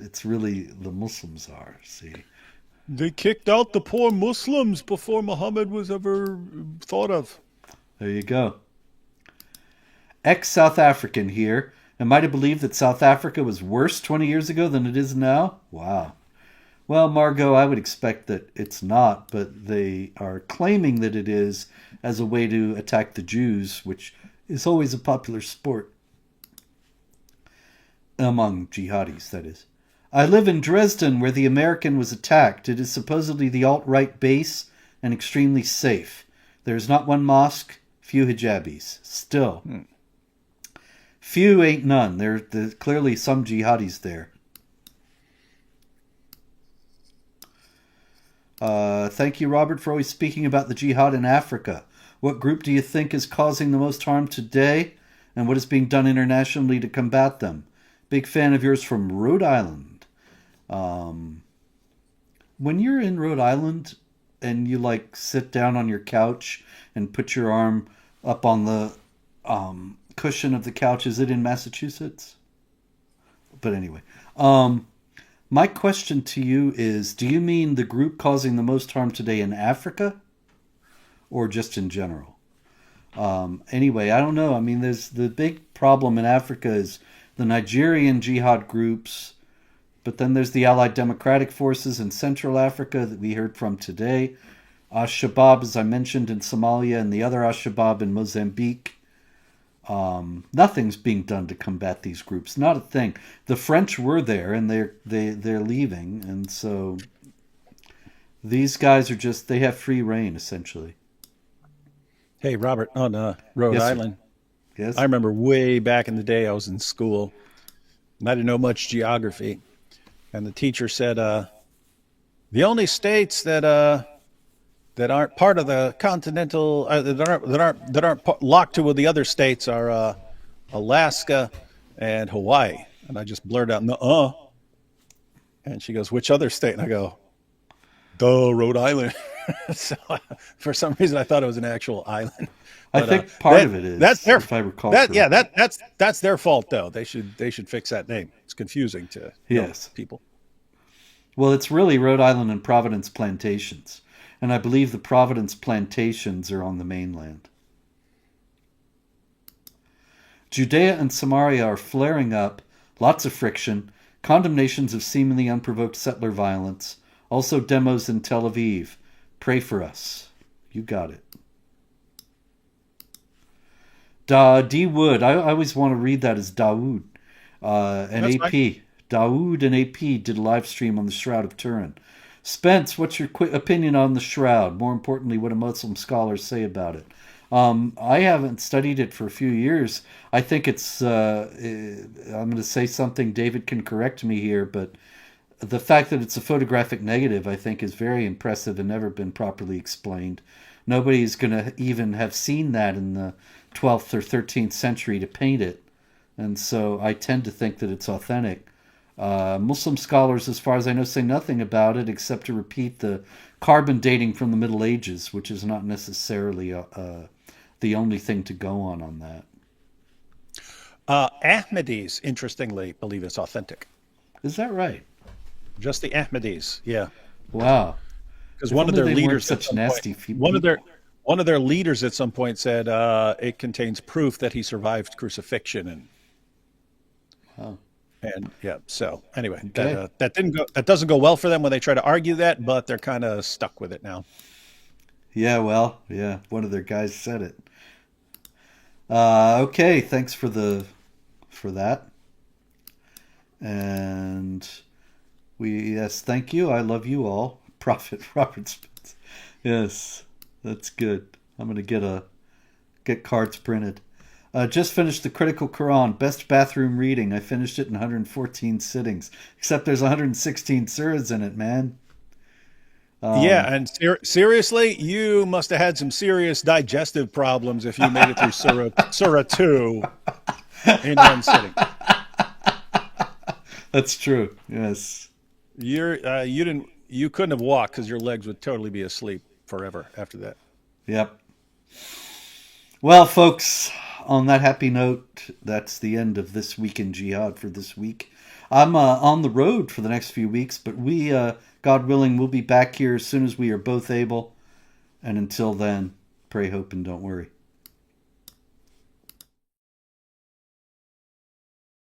Speaker 1: It's really the Muslims are, see.
Speaker 2: They kicked out the poor Muslims before Muhammad was ever thought of.
Speaker 1: There you go. Ex-South African here. Am I to believe that South Africa was worse 20 years ago than it is now? Wow. Well, Margot, I would expect that it's not, but they are claiming that it is as a way to attack the Jews, which is always a popular sport. Among jihadis, that is. I live in Dresden, where the American was attacked. It is supposedly the alt-right base and extremely safe. There is not one mosque, few hijabis. Still. Few ain't none. There's clearly some jihadis there. Thank you, Robert, for always speaking about the jihad in Africa. What group do you think is causing the most harm today, and what is being done internationally to combat them? Big fan of yours from Rhode Island. When you're in Rhode Island and you like sit down on your couch and put your arm up on the cushion of the couch, is it in Massachusetts? But anyway, my question to you is, do you mean the group causing the most harm today in Africa or just in general? Anyway, I don't know. I mean, there's the big problem in Africa is the Nigerian jihad groups, but then there's the Allied Democratic Forces in Central Africa that we heard from today. Al-Shabaab, as I mentioned, in Somalia, and the other Al-Shabaab in Mozambique. Nothing's being done to combat these groups. Not a thing. The French were there, and they're leaving, and so these guys are just, they have free reign, essentially.
Speaker 2: Hey, Robert, on Rhode
Speaker 1: Yes, sir.
Speaker 2: Island,
Speaker 1: Yes?
Speaker 2: I remember way back in the day I was in school, and I didn't know much geography, and the teacher said, the only states that aren't part of the continental that aren't locked to the other states are Alaska and Hawaii. And I just blurted out, "Nuh-uh." And she goes, "Which other state?" And I go, "Duh, Rhode Island." So for some reason I thought it was an actual island.
Speaker 1: I
Speaker 2: But
Speaker 1: think part of it is,
Speaker 2: that's their
Speaker 1: if I recall
Speaker 2: that yeah
Speaker 1: correctly.
Speaker 2: that's their fault though. They should fix that name. It's confusing to
Speaker 1: Yes.
Speaker 2: people.
Speaker 1: Well, it's really Rhode Island and Providence plantations. And I believe the Providence plantations are on the mainland. Judea and Samaria are flaring up, lots of friction, condemnations of seemingly unprovoked settler violence, also demos in Tel Aviv. Pray for us. You got it. D. Wood. I always want to read that as Dawood. And
Speaker 2: That's
Speaker 1: AP. Dawood and AP did a live stream on the Shroud of Turin. Spence, what's your opinion on the Shroud? More importantly, what do Muslim scholars say about it? I haven't studied it for a few years. I think it's, I'm going to say something, David can correct me here, but the fact that it's a photographic negative, I think, is very impressive and never been properly explained. Nobody's going to even have seen that in the 12th or 13th century to paint it. And so I tend to think that it's authentic. Muslim scholars, as far as I know, say nothing about it except to repeat the carbon dating from the Middle Ages, which is not necessarily the only thing to go on that.
Speaker 2: Ahmadis, interestingly, believe it's authentic.
Speaker 1: Is that right?
Speaker 2: Just the Ahmadis, yeah.
Speaker 1: Wow.
Speaker 2: Because
Speaker 1: If
Speaker 2: one of
Speaker 1: only
Speaker 2: their
Speaker 1: they weren't
Speaker 2: leaders at
Speaker 1: such
Speaker 2: some
Speaker 1: nasty
Speaker 2: point,
Speaker 1: people.
Speaker 2: one of their leaders at some point said it contains proof that he survived crucifixion, and
Speaker 1: Wow.
Speaker 2: And yeah, so anyway,
Speaker 1: Okay.
Speaker 2: that doesn't go well for them when they try to argue that, but they're kind of stuck with it now.
Speaker 1: Yeah, well, yeah, one of their guys said it. Okay, thanks for that. And yes, thank you. I love you all. Prophet Robert Spence. Yes, that's good. I'm gonna get cards printed. Just finished the Critical Quran, best bathroom reading. I finished it in 114 sittings. Except there's 116 surahs in it, man.
Speaker 2: Yeah,
Speaker 1: Um,
Speaker 2: and seriously, you must have had some serious digestive problems if you made it through Surah 2 in one sitting.
Speaker 1: that's true. Yes.
Speaker 2: You couldn't have walked because your legs would totally be asleep forever after that.
Speaker 1: Yep. Well, folks, on that happy note, that's the end of this week in Jihad for this week. I'm on the road for the next few weeks, but God willing, we'll be back here as soon as we are both able. And until then, pray, hope, and don't worry.